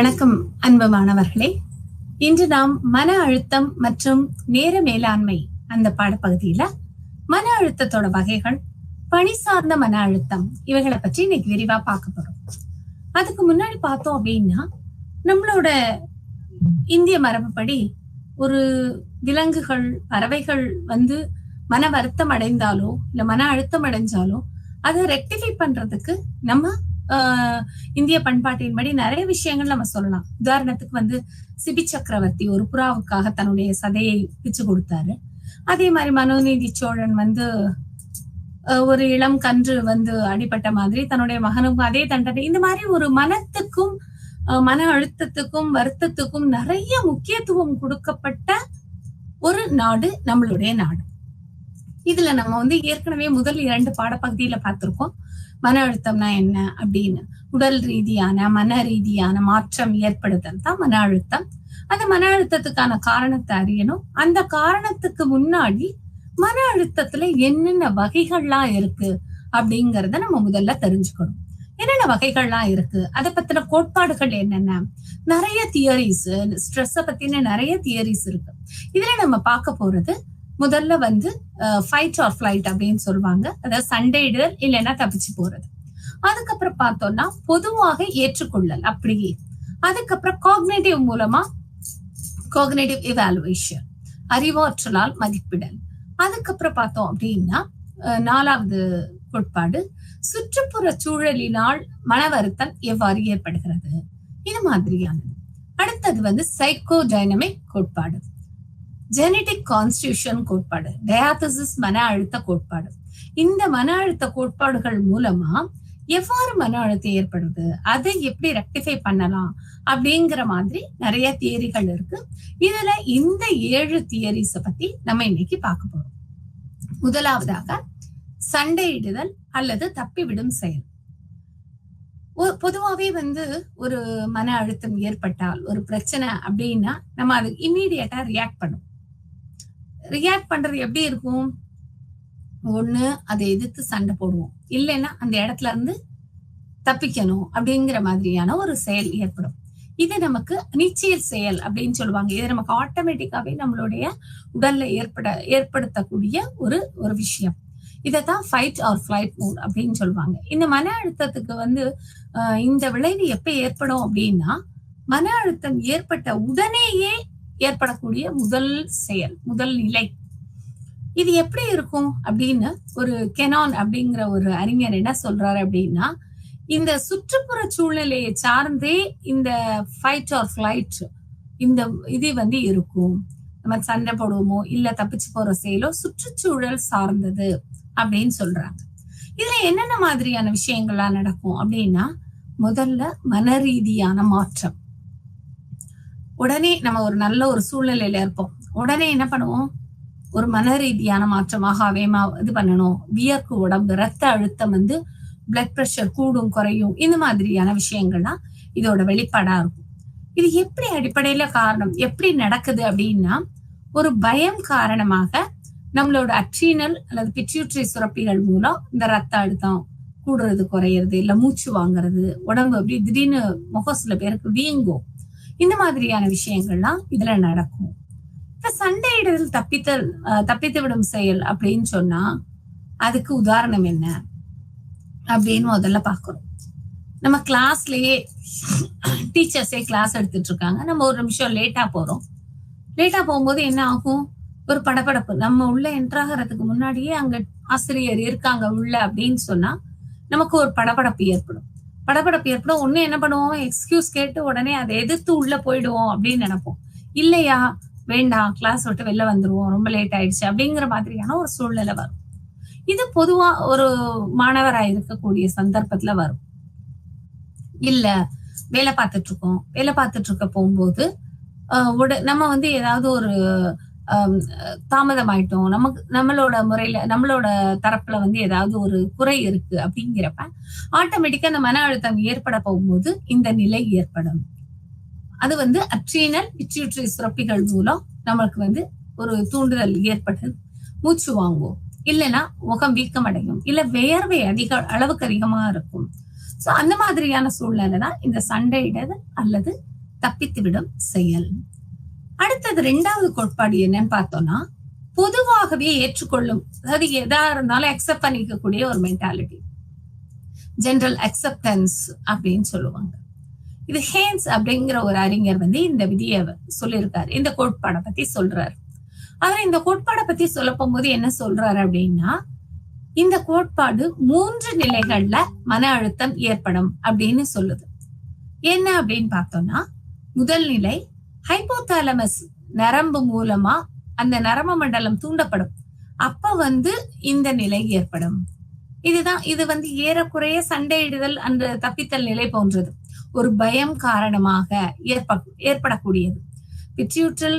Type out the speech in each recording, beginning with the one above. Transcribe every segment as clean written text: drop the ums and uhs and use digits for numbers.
வணக்கம் அன்பு மாணவர்களே. இன்று நாம் மன அழுத்தம் மற்றும் நேர மேலாண்மை அந்த பாடப்பகுதியில மன அழுத்தத்தோட வகைகள், பணி சார்ந்த மன அழுத்தம் இவைகளை பற்றி இன்னைக்கு விரிவா பார்க்க போறோம். அதுக்கு முன்னாடி பார்த்தோம் அப்படின்னா, நம்மளோட இந்திய மரபுப்படி ஒரு விலங்குகள், பறவைகள் மன வருத்தம் அடைந்தாலோ இல்ல மன அழுத்தம் அடைஞ்சாலோ அதை ரெக்டிஃபை பண்றதுக்கு நம்ம இந்திய பண்பாட்டின்படி நிறைய விஷயங்கள் நம்ம சொல்லலாம். உதாரணத்துக்கு சிபி சக்கரவர்த்தி ஒரு புறாவுக்காக தன்னுடைய சதையை பிச்சு கொடுத்தாரு. அதே மாதிரி மனுநீதி சோழன் ஒரு இளம் கன்று அடிபட்ட மாதிரி தன்னுடைய மகனுக்கும் அதே தண்டனை. இந்த மாதிரி ஒரு மனத்துக்கும் மன அழுத்தத்துக்கும் வருத்தத்துக்கும் நிறைய முக்கியத்துவம் கொடுக்கப்பட்ட ஒரு நாடு நம்மளுடைய நாடு. இதுல நம்ம ஏற்கனவே முதல் 2 பாடப்பகுதியில பார்த்திருக்கோம். மன அழுத்தம்னா என்ன அப்படின்னு. உடல் ரீதியான மன ரீதியான மாற்றம் ஏற்படுதல் தான் மன அழுத்தம். அந்த மன அழுத்தத்துக்கான காரணத்தை அறியணும். அந்த காரணத்துக்கு முன்னாடி மன அழுத்தத்துல என்னென்ன வகைகள்லாம் இருக்கு அப்படிங்கறத நம்ம முதல்ல தெரிஞ்சுக்கணும். என்னென்ன வகைகள்லாம் இருக்கு, அதை பத்தின கோட்பாடுகள் என்னென்ன, நிறைய தியரிஸ், ஸ்ட்ரெஸ்ஸ பத்தின நிறைய தியரிஸ் இருக்கு. இதுல நம்ம பார்க்க போறது முதல்ல ஃபைட் ஆர் ஃபிளைட் அப்படின்னு சொல்லுவாங்க. அதாவது சண்டையிடுதல் இல்லைன்னா தப்பிச்சு போறது. அதுக்கப்புறம் பார்த்தோம்னா பொதுவாக ஏற்றுக்கொள்ளல் அப்படியே. அதுக்கப்புறம் காக்னேட்டிவ் மூலமா காக்னேட்டிவ் இவாலுவேஷன், அறிவாற்றலால் மதிப்பிடல். அதுக்கப்புறம் பார்த்தோம் அப்படின்னா 4வது கோட்பாடு சுற்றுப்புற சூழலினால் மன வருத்தம் எவ்வாறு ஏற்படுகிறது, இது மாதிரியானது. அடுத்தது சைக்கோ டைனமிக் கோட்பாடு, ஜெனடிக் கான்ஸ்டிடியூஷன் கோட்பாடு, டயாத்தசிஸ் மன அழுத்த கோட்பாடு. இந்த மன அழுத்த கோட்பாடுகள் மூலமா எவ்வாறு மன அழுத்தம் ஏற்படுது, அதை எப்படி ரெக்டிஃபை பண்ணலாம் அப்படிங்கிற மாதிரி நிறைய தியரிகள் இருக்கு. இதுல இந்த 7 தியரிஸ பத்தி நம்ம இன்னைக்கு பார்க்க போறோம். முதலாவதாக சண்டையிடுதல் அல்லது தப்பிவிடும் செயல். பொதுவாவே ஒரு மன அழுத்தம் ஏற்பட்டால், ஒரு பிரச்சனை அப்படின்னா நம்ம அது இம்மீடியட்டா ரியாக்ட் பண்ணும். ரியாக்ட் பண்றது எப்படி இருக்கும்? ஒண்ணு அதை எதிர்த்து சண்டை போடுவோம், இல்லைன்னா அந்த இடத்துல இருந்து தப்பிக்கணும் அப்படிங்கிற மாதிரியான ஒரு செயல் ஏற்படும். இது நமக்கு நீச்சியல் செயல் அப்படின்னு சொல்லுவாங்க. இது நமக்கு ஆட்டோமேட்டிக்காவே நம்மளுடைய உடல்ல ஏற்படுத்தக்கூடிய ஒரு விஷயம். இதைத்தான் ஃபைட் ஆர் ஃபிளைட் மோட் அப்படின்னு சொல்லுவாங்க. இந்த மன அழுத்தத்துக்கு இந்த விளைவு எப்ப ஏற்படும் அப்படின்னா, மன அழுத்தம் ஏற்பட்ட உடனேயே ஏற்படக்கூடிய முதல் செயல், முதல் நிலை. இது எப்படி இருக்கும் அப்படின்னு ஒரு கெனான் அப்படிங்கிற ஒரு அறிஞர் என்ன சொல்றாரு அப்படின்னா, இந்த சுற்றுப்புற சூழ்நிலையை சார்ந்தே இந்த ஃபைட் ஆர் ஃபிளைட் இந்த இது இருக்கும். நம்ம சண்டை போடுவோமோ இல்ல தப்பிச்சு போற செயலோ சுற்றுச்சூழல் சார்ந்தது அப்படின்னு சொல்றாங்க. இதுல என்னென்ன மாதிரியான விஷயங்கள்லாம் நடக்கும் அப்படின்னா, முதல்ல மன ரீதியான மாற்றம். உடனே நம்ம ஒரு நல்ல ஒரு சூழ்நிலையில இருப்போம், உடனே என்ன பண்ணுவோம், ஒரு மன ரீதியான மாற்றமாக வேமா இது பண்ணணும், வியர்க்கு உடம்பு, ரத்த அழுத்தம் பிளட் பிரஷர் கூடும் குறையும், இந்த மாதிரியான விஷயங்கள்லாம் இதோட வெளிப்பாடா இருக்கும். இது எப்படி அடிப்படையில காரணம், எப்படி நடக்குது அப்படின்னா, ஒரு பயம் காரணமாக நம்மளோட அட்ரீனல் அல்லது பிட்யூட்டரி சுரப்பிகள் மூலம் இந்த ரத்த அழுத்தம் கூடுறது குறையிறது, இல்ல மூச்சு வாங்குறது, உடம்பு அப்படி திடீர்னு முகம் சில பேருக்கு வீங்கும், இந்த மாதிரியான விஷயங்கள்லாம் இதுல நடக்கும். இப்ப சண்டையிடுதல் தப்பித்து விடும் செயல் அப்படின்னு சொன்னா அதுக்கு உதாரணம் என்ன அப்படின்னு முதல்ல பாக்குறோம். நம்ம கிளாஸ்லயே டீச்சர்ஸே கிளாஸ் எடுத்துட்டு இருக்காங்க, நம்ம ஒரு நிமிஷம் லேட்டா போறோம். லேட்டா போகும்போது என்ன ஆகும், ஒரு படபடப்பு. நம்ம உள்ள என்ட்ராகிறதுக்கு முன்னாடியே அங்க ஆசிரியர் இருக்காங்க உள்ள அப்படின்னு சொன்னா நமக்கு ஒரு படபடப்பு ஏற்படும். ஒண்ணு என்ன பண்ணுவோம், எக்ஸ்கியூஸ் கேட்டு உடனே அதை எதிர்த்து உள்ள போயிடுவோம் அப்படின்னு நினைப்போம். இல்லையா, வேண்டாம், கிளாஸ் விட்டு வெளில வந்துருவோம், ரொம்ப லேட் ஆயிடுச்சு அப்படிங்கிற மாதிரியான ஒரு சூழ்நிலை வரும். இது பொதுவா ஒரு மாணவரா இருக்கக்கூடிய சந்தர்ப்பத்துல வரும். இல்ல வேலை பார்த்துட்டு இருக்க போகும்போது நம்ம ஏதாவது ஒரு தாமதமாயிட்டோம், நம்மளோட முறையில நம்மளோட தரப்புல ஏதாவது ஒரு குறை இருக்கு அப்படிங்கிறப்ப ஆட்டோமேட்டிக்கா அந்த மன அழுத்தம் ஏற்பட போகும்போது இந்த நிலை ஏற்படும். அது அட்ரீனல் பிட்யூட்டரி சுரப்பிகள் மூலம் நம்மளுக்கு ஒரு தூண்டுதல் ஏற்பட்டு மூச்சு வாங்குவோம், இல்லைன்னா முகம் வீக்கம் அடையும், இல்ல வேர்வை அளவுக்கு அதிகமா இருக்கும். சோ அந்த மாதிரியான சூழ்நிலை தான் இந்த சண்டையிடுதல் அல்லது தப்பித்துவிடும் செயல். அடுத்தது 2வது கோட்பாடு என்னன்னு பார்த்தோம்னா, பொதுவாகவே ஏற்றுக்கொள்ளும், அதாவது எதா இருந்தாலும் அக்செப்ட் பண்ணிக்கக்கூடிய ஒரு மென்டாலிட்டி, ஜெனரல் அக்செப்டன்ஸ் அப்படின்னு சொல்லுவாங்க. இது ஹேன்ஸ் அப்படிங்கிற ஒரு அறிஞர் இந்த விதியை சொல்லியிருக்காரு, இந்த கோட்பாடை பத்தி சொல்றாரு. அவர் இந்த கோட்பாடை பத்தி சொல்ல போகும்போது என்ன சொல்றாரு அப்படின்னா, இந்த கோட்பாடு 3 நிலைகள்ல மன அழுத்தம் ஏற்படும் அப்படின்னு சொல்லுது. என்ன அப்படின்னு பார்த்தோம்னா, முதல் நிலை ஹைபோதாலமஸ் நரம்பு மூலமா அந்த நரம்பு மண்டலம் தூண்டப்படும், அப்ப இந்த நிலை ஏற்படும். இது ஏறக்குறைய சண்டையிடுதல் அந்த தப்பித்தல் நிலை போன்றது, ஒரு பயம் காரணமாக ஏற்படக்கூடியது. பிட்யூட்டல்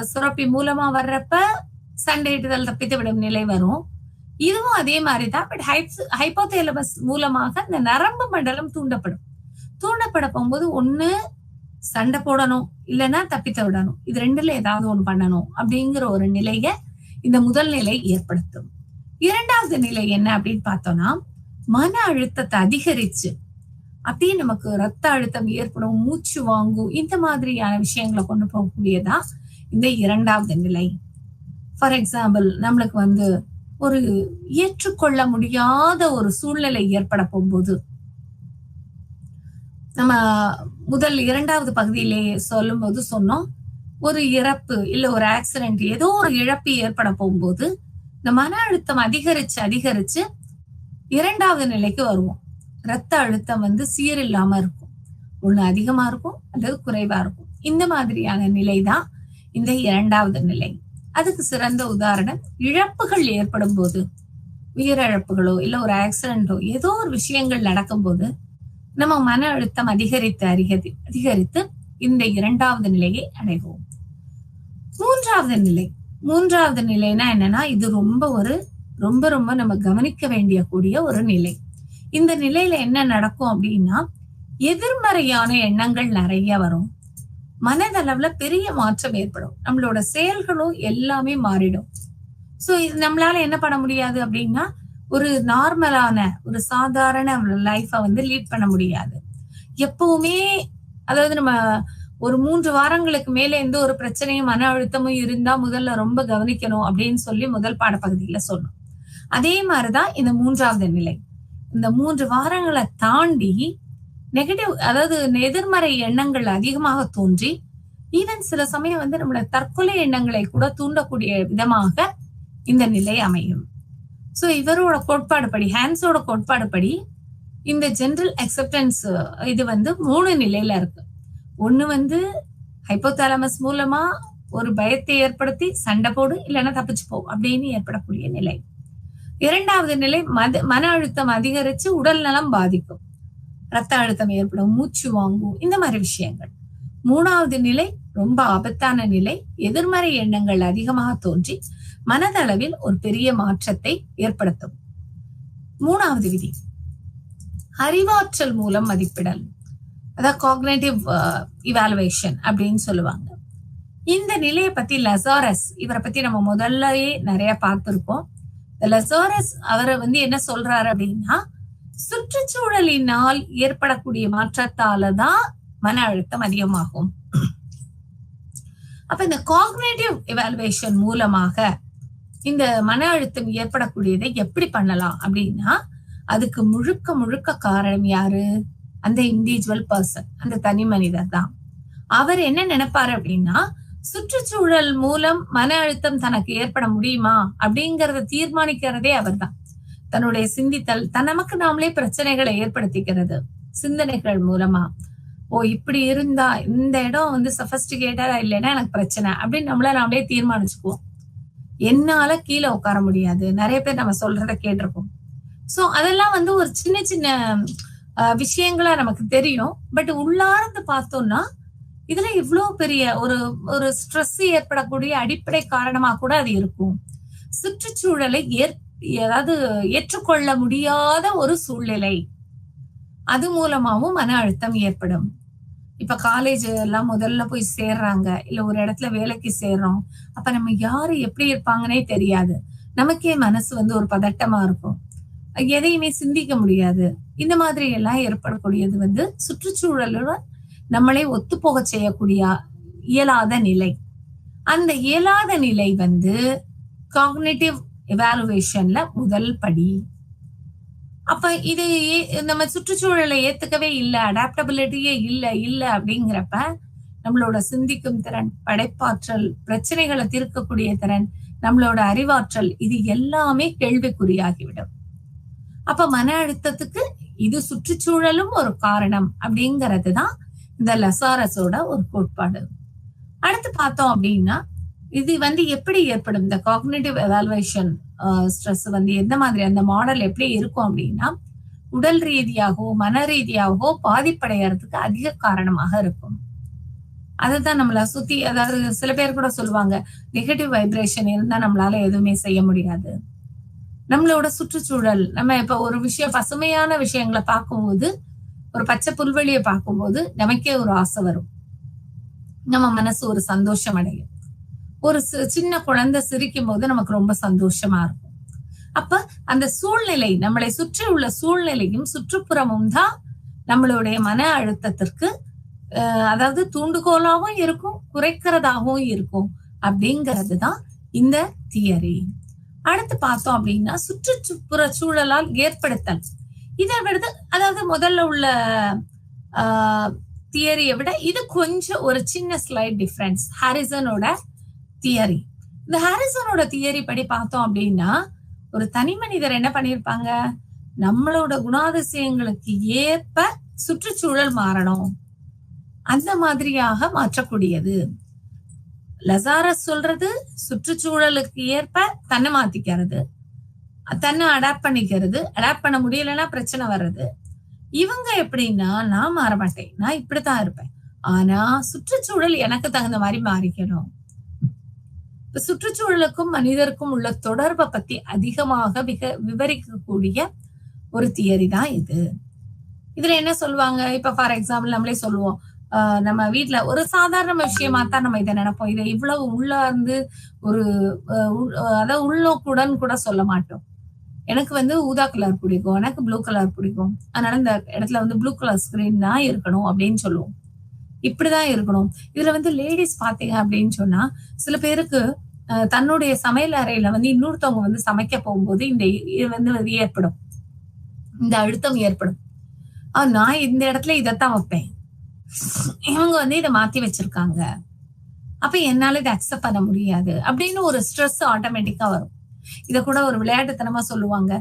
சுரப்பி மூலமா வர்றப்ப சண்டையிடுதல் தப்பித்து விடும் நிலை வரும். இதுவும் அதே மாதிரிதான். பட் ஹைபோதாலமஸ் மூலமாக அந்த நரம்பு மண்டலம் தூண்டப்பட போகும்போது ஒண்ணு சண்டை போடணும், இல்லைன்னா தப்பித்த விடணும், இது 2ல ஏதாவது ஒண்ணு பண்ணணும் அப்படிங்கிற ஒரு நிலைய இந்த முதல் நிலை ஏற்படுத்தும். 2வது நிலை என்ன அப்படின்னு பார்த்தோம்னா, மன அழுத்தத்தை அதிகரிச்சு அப்படியே நமக்கு ரத்த அழுத்தம் ஏற்படும், மூச்சு வாங்கும், இந்த மாதிரியான விஷயங்களை கொண்டு போகக்கூடியதா இந்த 2வது நிலை. ஃபார் எக்ஸாம்பிள், நம்மளுக்கு ஒரு ஏற்றுக்கொள்ள முடியாத ஒரு சூழ்நிலை ஏற்பட போகும்போது, நம்ம முதல் 2வது பகுதியிலேயே சொல்லும் போது சொன்னோம், ஒரு இறப்பு இல்ல ஒரு ஆக்சிடென்ட், ஏதோ ஒரு இழப்பு ஏற்பட போகும்போது இந்த மன அழுத்தம் அதிகரிச்சு 2வது நிலைக்கு வருவோம். ரத்த அழுத்தம் சீரில்லாம இருக்கும், ஒண்ணு அதிகமா இருக்கும் அல்லது குறைவா இருக்கும். இந்த மாதிரியான நிலைதான் இந்த 2வது நிலை. அதுக்கு சிறந்த உதாரணம், இழப்புகள் ஏற்படும் போது, உயிரிழப்புகளோ இல்ல ஒரு ஆக்சிடென்டோ ஏதோ ஒரு விஷயங்கள் நடக்கும் போது நம்ம மன அழுத்தம் அதிகரித்து இந்த 2வது நிலையை அடைவோம். 3வது நிலைனா என்னன்னா, இது ரொம்ப நம்ம கவனிக்க வேண்டிய கூடிய ஒரு நிலை. இந்த நிலையில என்ன நடக்கும் அப்படின்னா, எதிர்மறையான எண்ணங்கள் நிறைய வரும், மனதளவுல பெரிய மாற்றம் ஏற்படும், நம்மளோட செயல்களும் எல்லாமே மாறிடும். சோ இது நம்மளால என்ன பண்ண முடியாது அப்படின்னா, ஒரு நார்மலான ஒரு சாதாரண லைஃப லீட் பண்ண முடியாது. எப்பவுமே அதாவது நம்ம ஒரு 3 வாரங்களுக்கு மேல எந்த ஒரு பிரச்சனையும் மன அழுத்தமும் இருந்தா முதல்ல ரொம்ப கவனிக்கணும் அப்படின்னு சொல்லி முதல் பாடப்பகுதியில சொன்னோம். அதே மாதிரிதான் இந்த 3வது நிலை. இந்த 3 வாரங்களை தாண்டி நெகட்டிவ், அதாவது எதிர்மறை எண்ணங்கள் அதிகமாக தோன்றி ஈவன் சில சமயம் நம்மளோட தற்கொலை எண்ணங்களை கூட தூண்டக்கூடிய விதமாக இந்த நிலை அமையும். சோ இவரோட கோட்பாடு படி, ஹேன்ஸோட கோட்பாடு படி, இந்த ஜெனரல் அக்செப்டன்ஸ் இது 3 நிலையில இருக்கு. ஒண்ணு ஹைபோதாலமஸ் மூலமா ஒரு பயத்தை ஏற்படுத்தி சண்டை போடு இல்லைன்னா தப்பிச்சு போ அப்படின்னு ஏற்படக்கூடிய நிலை. 2வது நிலை மன அழுத்தம் அதிகரிச்சு உடல் நலம் பாதிக்கும், ரத்த அழுத்தம் ஏற்படும், மூச்சு வாங்கும், இந்த மாதிரி விஷயங்கள். 3வது நிலை ரொம்ப ஆபத்தான நிலை, எதிர்மறை எண்ணங்கள் அதிகமாக தோன்றி மனதளவில் ஒரு பெரிய மாற்றத்தை ஏற்படுத்தும். 3வது விதி அறிவாற்றல் மூலம் மதிப்பிடல், அதாவது காக்னிட்டிவ் இவாலுவேஷன் அப்படின்னு சொல்லுவாங்க. இந்த நிலையை பத்தி லசாரஸ், இவரை பத்தி நம்ம முதல்லயே நிறைய பார்த்திருக்கோம். லசாரஸ் அவரை என்ன சொல்றாரு அப்படின்னா, சுற்றுச்சூழலினால் ஏற்படக்கூடிய மாற்றத்தாலதான் மன அழுத்தம் அதிகமாகும். அப்ப இந்த காக்னிட்டிவ் இவாலுவேஷன் மூலமாக இந்த மன அழுத்தம் ஏற்படக்கூடியதை எப்படி பண்ணலாம் அப்படின்னா, அதுக்கு முழுக்க காரணம் யாரு? அந்த இண்டிவிஜுவல் பர்சன், அந்த தனி மனிதர் தான். அவர் என்ன நினைப்பாரு அப்படின்னா, சுற்றுச்சூழல் மூலம் மன அழுத்தம் தனக்கு ஏற்பட முடியுமா அப்படிங்கறத தீர்மானிக்கிறதே அவர் தான். தன்னுடைய சிந்தித்தல், நமக்கு நாமளே பிரச்சனைகளை ஏற்படுத்திக்கிறது சிந்தனைகள் மூலமா. ஓ இப்படி இருந்தா இந்த இடம் சஃபஸ்டிகேட்டடா இல்லைன்னா எனக்கு பிரச்சனை அப்படின்னு நாமளே தீர்மானிச்சுக்குவோம். என்னால கீழே உட்கார முடியாது, நிறைய பேர் நம்ம சொல்றத கேட்டிருக்கோம். சோ அதெல்லாம் ஒரு சின்ன விஷயங்களா நமக்கு தெரியும். பட் உள்ளார்ந்து பார்த்தோம்னா இதுல இவ்வளவு பெரிய ஒரு ஸ்ட்ரெஸ் ஏற்படக்கூடிய அடிப்படை காரணமா கூட அது இருக்கும். சுற்றுச்சூழலை அதாவது ஏற்றுக்கொள்ள முடியாத ஒரு சூழ்நிலை, அது மூலமாவும் மன அழுத்தம் ஏற்படும். இப்ப காலேஜ் எல்லாம் முதல்ல போய் சேர்றாங்க, இல்ல ஒரு இடத்துல வேலைக்கு சேர்றோம். அப்ப நம்ம யாரு எப்படி இருப்பாங்கன்னே தெரியாது, நமக்கே மனசு ஒரு பதட்டமா இருக்கும், எதையுமே சிந்திக்க முடியாது. இந்த மாதிரி எல்லாம் ஏற்படக்கூடியது சுற்றுச்சூழலோட நம்மளை ஒத்துப்போக செய்யக்கூடிய இயலாத நிலை. அந்த இயலாத நிலை வந்து காக்னிட்டிவ் எவாலுவேஷன்ல முதல் படி. அப்ப இது நம்ம சுற்றுச்சூழலை ஏத்துக்கவே இல்லை, அடாப்டபிலிட்டியே இல்லை அப்படிங்கிறப்ப நம்மளோட சிந்திக்கும் திறன், படைப்பாற்றல், பிரச்சனைகளை தீர்க்கக்கூடிய திறன், நம்மளோட அறிவாற்றல், இது எல்லாமே கேள்விக்குறியாகிவிடும். அப்ப மன அழுத்தத்துக்கு இது சுற்றுச்சூழலும் ஒரு காரணம் அப்படிங்கிறது தான் இந்த லசாரஸோட ஒரு கோட்பாடு. அடுத்து பார்த்தோம் அப்படின்னா இது வந்து எப்படி ஏற்படும், இந்த காக்னிட்டிவ் எவாலுவேஷன் ஸ்ட்ரெஸ் வந்து எந்த மாதிரி, அந்த மாடல் எப்படி இருக்கும் அப்படின்னா உடல் ரீதியாகவோ மன ரீதியாகவோ பாதிப்படைகிறதுக்கு அதிக காரணமாக இருக்கும். அதுதான் நம்மள சுத்தி, அதாவது சில பேர் கூட சொல்லுவாங்க நெகட்டிவ் வைப்ரேஷன் இருந்தா நம்மளால எதுவுமே செய்ய முடியாது. நம்மளோட சுற்றுச்சூழல், நம்ம இப்ப ஒரு விஷயம் பசுமையான விஷயங்களை பார்க்கும்போது, ஒரு பச்சை புல்வெளியை பார்க்கும்போது நமக்கே ஒரு ஆசை வரும், நம்ம மனசு ஒரு சந்தோஷம் அடையும். ஒரு சின்ன குழந்தை சிரிக்கும் போது நமக்கு ரொம்ப சந்தோஷமா இருக்கும். அப்ப அந்த சூழ்நிலை, நம்மளை சுற்றி உள்ள சூழ்நிலையும் சுற்றுப்புறமும் தான் நம்மளுடைய மன அழுத்தத்திற்கு அதாவது தூண்டுகோலாவும் இருக்கும், குறைக்கிறதாகவும் இருக்கும் அப்படிங்கிறது தான் இந்த தியரி. அடுத்து பார்த்தோம் அப்படின்னா சுற்றுப்புற சூழலால் ஏற்படுத்தல். இதை விட, அதாவது முதல்ல உள்ள தியரியை விட இது கொஞ்சம் ஒரு சின்ன ஸ்லைட் டிஃபரன்ஸ். ஹாரிசனோட தியரி, இந்த ஹாரிசனோட தியரி படி பார்த்தோம் அப்படின்னா ஒரு தனி மனிதர் என்ன பண்ணிருப்பாங்க, நம்மளோட குணாதிசயங்களுக்கு ஏற்ப சுற்றுச்சூழல் மாறணும், அந்த மாதிரியாக மாற்றக்கூடியது. லசாரஸ் சொல்றது சுற்றுச்சூழலுக்கு ஏற்ப தன்னை மாத்திக்கிறது, தன்னை அடாப்ட் பண்ணிக்கிறது, அடாப்ட் பண்ண முடியலன்னா பிரச்சனை வர்றது. இவங்க எப்படின்னா, நான் மாற மாட்டேன், நான் இப்படித்தான் இருப்பேன், ஆனா சுற்றுச்சூழல் எனக்கு தகுந்த மாதிரி மாறிக்கணும். சுற்றுச்சூழலுக்கும் மனிதருக்கும் உள்ள தொடர்பை பத்தி அதிகமாக விவரிக்கக்கூடிய ஒரு தியரி தான் இது. இதுல என்ன சொல்லுவாங்க, இப்ப ஃபார் எக்ஸாம்பிள் நம்மளே சொல்லுவோம், நம்ம வீட்டுல ஒரு சாதாரண விஷயமா தான் நம்ம இதை நினைப்போம், இதை இவ்வளவு உள்ளார்ந்து ஒரு அதாவது உள்நோக்குடன் கூட சொல்ல மாட்டோம். எனக்கு வந்து ஊதா கலர் பிடிக்கும், எனக்கு ப்ளூ கலர் பிடிக்கும், அதனால இந்த இடத்துல வந்து ப்ளூ கலர் ஸ்கிரீன் தான் இருக்கணும் அப்படின்னு சொல்லுவோம், இப்படிதான் இருக்கணும். இதுல வந்து லேடிஸ் பாத்தீங்க அப்படின்னு சொன்னா சில பேருக்கு தன்னுடைய சமையல் அறையில வந்து இன்னொருத்தவங்க வந்து சமைக்க போகும்போது இந்த வந்து ஏற்படும், இந்த அழுத்தம் ஏற்படும். நான் இந்த இடத்துல இதைத்தான் வைப்பேன், இவங்க வந்து இதை மாத்தி வச்சிருக்காங்க, அப்ப என்னால இதை அக்செப்ட் பண்ண முடியாது அப்படின்னு ஒரு ஸ்ட்ரெஸ் ஆட்டோமேட்டிக்கா வரும். இத கூட ஒரு விளையாட்டுத்தனமா சொல்லுவாங்க,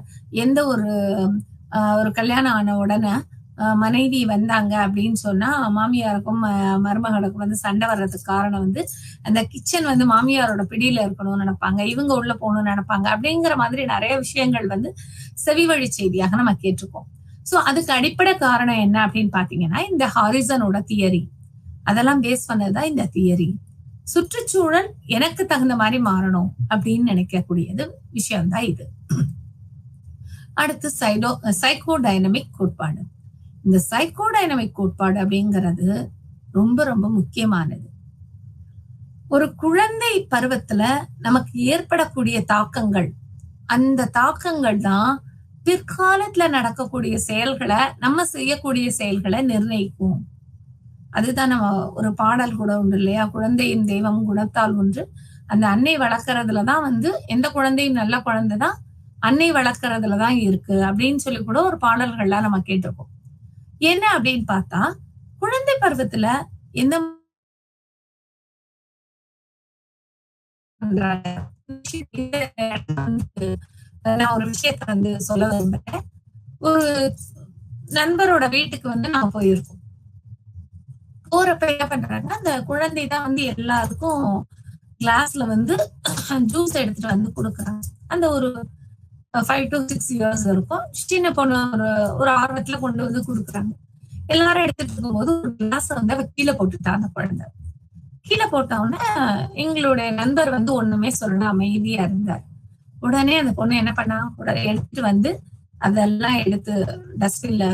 எந்த ஒரு கல்யாணம் ஆன உடனே மனைவி வந்தாங்க அப்படின்னு சொன்னா மாமியாருக்கும் மருமகளுக்கும் வந்து சண்டை வர்றதுக்கு காரணம் வந்து அந்த கிச்சன் வந்து மாமியாரோட பிடியில இருக்கணும்னு நினைப்பாங்க, இவங்க உள்ள போகணும்னு நினைப்பாங்க, அப்படிங்கிற மாதிரி நிறைய விஷயங்கள் வந்து செவி வழி செய்தியாக நம்ம கேட்டிருக்கோம். சோ அதுக்கு அடிப்படை காரணம் என்ன அப்படின்னு பாத்தீங்கன்னா இந்த ஹாரிசனோட தியரி, அதெல்லாம் பேஸ் பண்ணதுதான் இந்த தியரி. சுற்றுச்சூழல் எனக்கு தகுந்த மாதிரி மாறணும் அப்படின்னு நினைக்கக்கூடியது விஷயம்தான் இது. அடுத்து சைக்கோ டைனமிக் கோட்பாடு. இந்த சைக்கோ டைனமிக் கோட்பாடு அப்படிங்கிறது ரொம்ப ரொம்ப முக்கியமானது. ஒரு குழந்தை பருவத்துல நமக்கு ஏற்படக்கூடிய தாக்கங்கள், அந்த தாக்கங்கள் தான் பிற்காலத்துல நடக்கக்கூடிய செயல்களை, நம்ம செய்யக்கூடிய செயல்களை நிர்ணயிக்கும். அதுதான் நம்ம ஒரு பாடல் கூட உண்டு இல்லையா, குழந்தையின் தெய்வம் குணத்தால் ஒன்று. அந்த அன்னை வளர்க்கறதுலதான் வந்து, எந்த குழந்தையும் நல்ல குழந்தைதான் அன்னை வளர்க்கறதுலதான் இருக்கு அப்படின்னு சொல்லி கூட ஒரு பாடல்கள்லாம் நம்ம கேட்டிருக்கோம். என்ன அப்படின்னு பார்த்தா, குழந்தை பருவத்துல எந்த நான் ஒரு விஷயத்த வந்து சொல்ல விரும்புறேன். ஒரு நண்பரோட வீட்டுக்கு வந்து நான் போயிருக்கோம். போறப்ப என்ன பண்றாங்க, அந்த குழந்தை தான் வந்து எல்லாருக்கும் கிளாஸ்ல வந்து ஜூஸ் எடுத்துட்டு வந்து கொடுக்குறாங்க. அந்த ஒரு 5 to 6 years இருக்கும். சின்ன பொண்ணு ஒரு ஆர்வத்துல கொண்டு வந்து கொடுக்குறாங்க. எல்லாரும் எடுத்துட்டு இருக்கும்போது ஒரு கிளாஸ் வந்து அவ கீழே போட்டுட்டா. அந்த குழந்தை கீழே போட்ட உடனே எங்களுடைய நண்பர் வந்து ஒண்ணுமே சொல்லல, அமைதியா இருந்தார். உடனே அந்த பொண்ணு என்ன பண்ணா, உடனே எடுத்துட்டு வந்து அதெல்லாம் எடுத்து டஸ்ட்பின்ல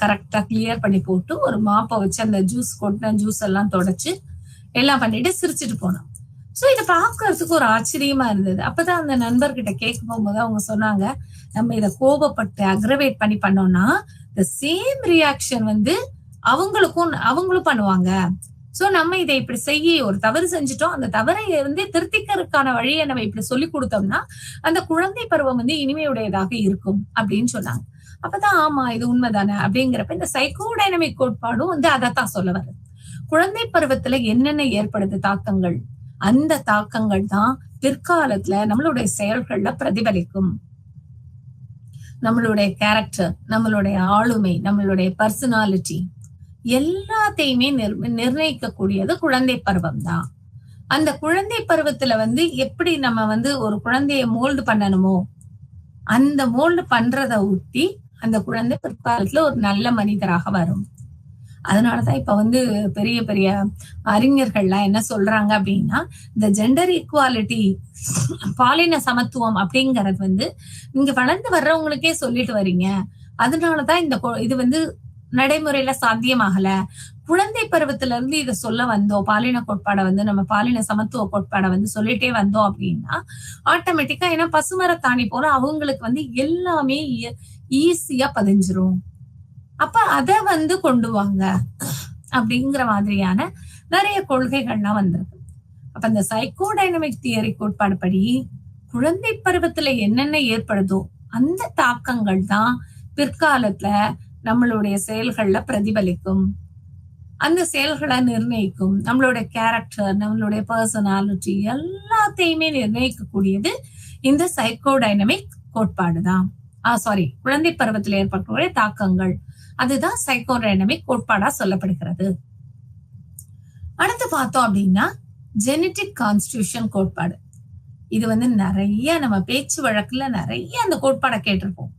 கரெக்டா கிளியர் பண்ணி போட்டு ஒரு மாப்பை வச்சு அந்த ஜூஸ் கொட்டின ஜூஸ் எல்லாம் தொடச்சு எல்லாம் பண்ணிட்டு சிரிச்சுட்டு போனோம். சோ இதை பாக்குறதுக்கு ஒரு ஆச்சரியமா இருந்தது. அப்பதான் அந்த நண்பர்கிட்ட கேட்க போகும்போது அவங்க சொன்னாங்க, நம்ம இதை கோபப்பட்டு அக்ரவேட் பண்ணி பண்ணோம்னா the சேம் ரியாக்ஷன் வந்து அவங்களும் பண்ணுவாங்க. சோ நம்ம இதை இப்படி செய்ய ஒரு தவறு செஞ்சுட்டோம், அந்த தவறை வந்து திருத்திக்கிறதுக்கான வழியை நம்ம இப்படி சொல்லி கொடுத்தோம்னா அந்த குழந்தை பருவம் வந்து இனிமையுடையதாக இருக்கும் அப்படின்னு சொன்னாங்க. அப்பதான் ஆமா இது உண்மைதானே அப்படிங்கிறப்ப இந்த சைக்கோ டைனமிக் கோட்பாடும் வந்து அதைத்தான் சொல்ல வருது. குழந்தை பருவத்துல என்னென்ன ஏற்படுது தாக்கங்கள், அந்த தாக்கங்கள் தான் பிற்காலத்துல நம்மளுடைய செயல்கள்ல பிரதிபலிக்கும். நம்மளுடைய கேரக்டர், நம்மளுடைய ஆளுமை, நம்மளுடைய பர்சனாலிட்டி எல்லாத்தையுமே நிர்ணயிக்க கூடியது குழந்தை பருவம் தான். அந்த குழந்தை பருவத்துல வந்து எப்படி நம்ம வந்து ஒரு குழந்தைய மோல்டு பண்ணணுமோ அந்த மோல்டு பண்றத ஊட்டி அந்த குழந்தை பிற்காலத்துல ஒரு நல்ல மனிதராக வரும். அதனாலதான் இப்ப வந்து பெரிய பெரிய அறிஞர்கள்லாம் என்ன சொல்றாங்க அப்படின்னா, இந்த ஜெண்டர் ஈக்குவாலிட்டி, பாலின சமத்துவம் அப்படிங்கறது வந்து நீங்க வளர்ந்து வர்றவங்களுக்கே சொல்லிட்டு வரீங்க. அதனாலதான் இது வந்து நடைமுறையில சாத்தியமாகல. குழந்தை பருவத்துல இருந்து இதை சொல்ல வந்தோம், பாலின கோட்பாடை வந்து நம்ம பாலின சமத்துவ கோட்பாடை வந்து சொல்லிட்டே வந்தோம் அப்படின்னா ஆட்டோமேட்டிக்கா ஏன்னா பசுமரத்தாணி போல அவங்களுக்கு வந்து எல்லாமே ஈஸியா பதிஞ்சிரும். அப்ப அத வந்து கொண்டு வாங்க அப்படிங்கிற மாதிரியான நிறைய கொள்கைகள்லாம் வந்திருக்கு. அப்ப இந்த சைக்கோ டைனமிக் தியரி கோட்பாடு படி குழந்தை பருவத்துல என்னென்ன ஏற்படுதோ அந்த தாக்கங்கள் தான் பிற்காலத்துல நம்மளுடைய செயல்கள்ல பிரதிபலிக்கும், அந்த செயல்களை நிர்ணயிக்கும். நம்மளுடைய கேரக்டர், நம்மளுடைய பர்சனாலிட்டி எல்லாத்தையுமே நிர்ணயிக்கக்கூடியது இந்த சைக்கோ டைனமிக் கோட்பாடு தான். குழந்தை பருவத்தில் ஏற்படக்கூடிய தாக்கங்கள், அதுதான் சைக்கோ டைனமிக் கோட்பாடா சொல்லப்படுகிறது. அடுத்து பார்த்தோம் அப்படின்னா ஜெனட்டிக் கான்ஸ்டிடியூஷன் கோட்பாடு. இது வந்து நிறைய நம்ம பேச்சு வழக்குல நிறைய அந்த கோட்பாடை கேட்டிருப்போம்.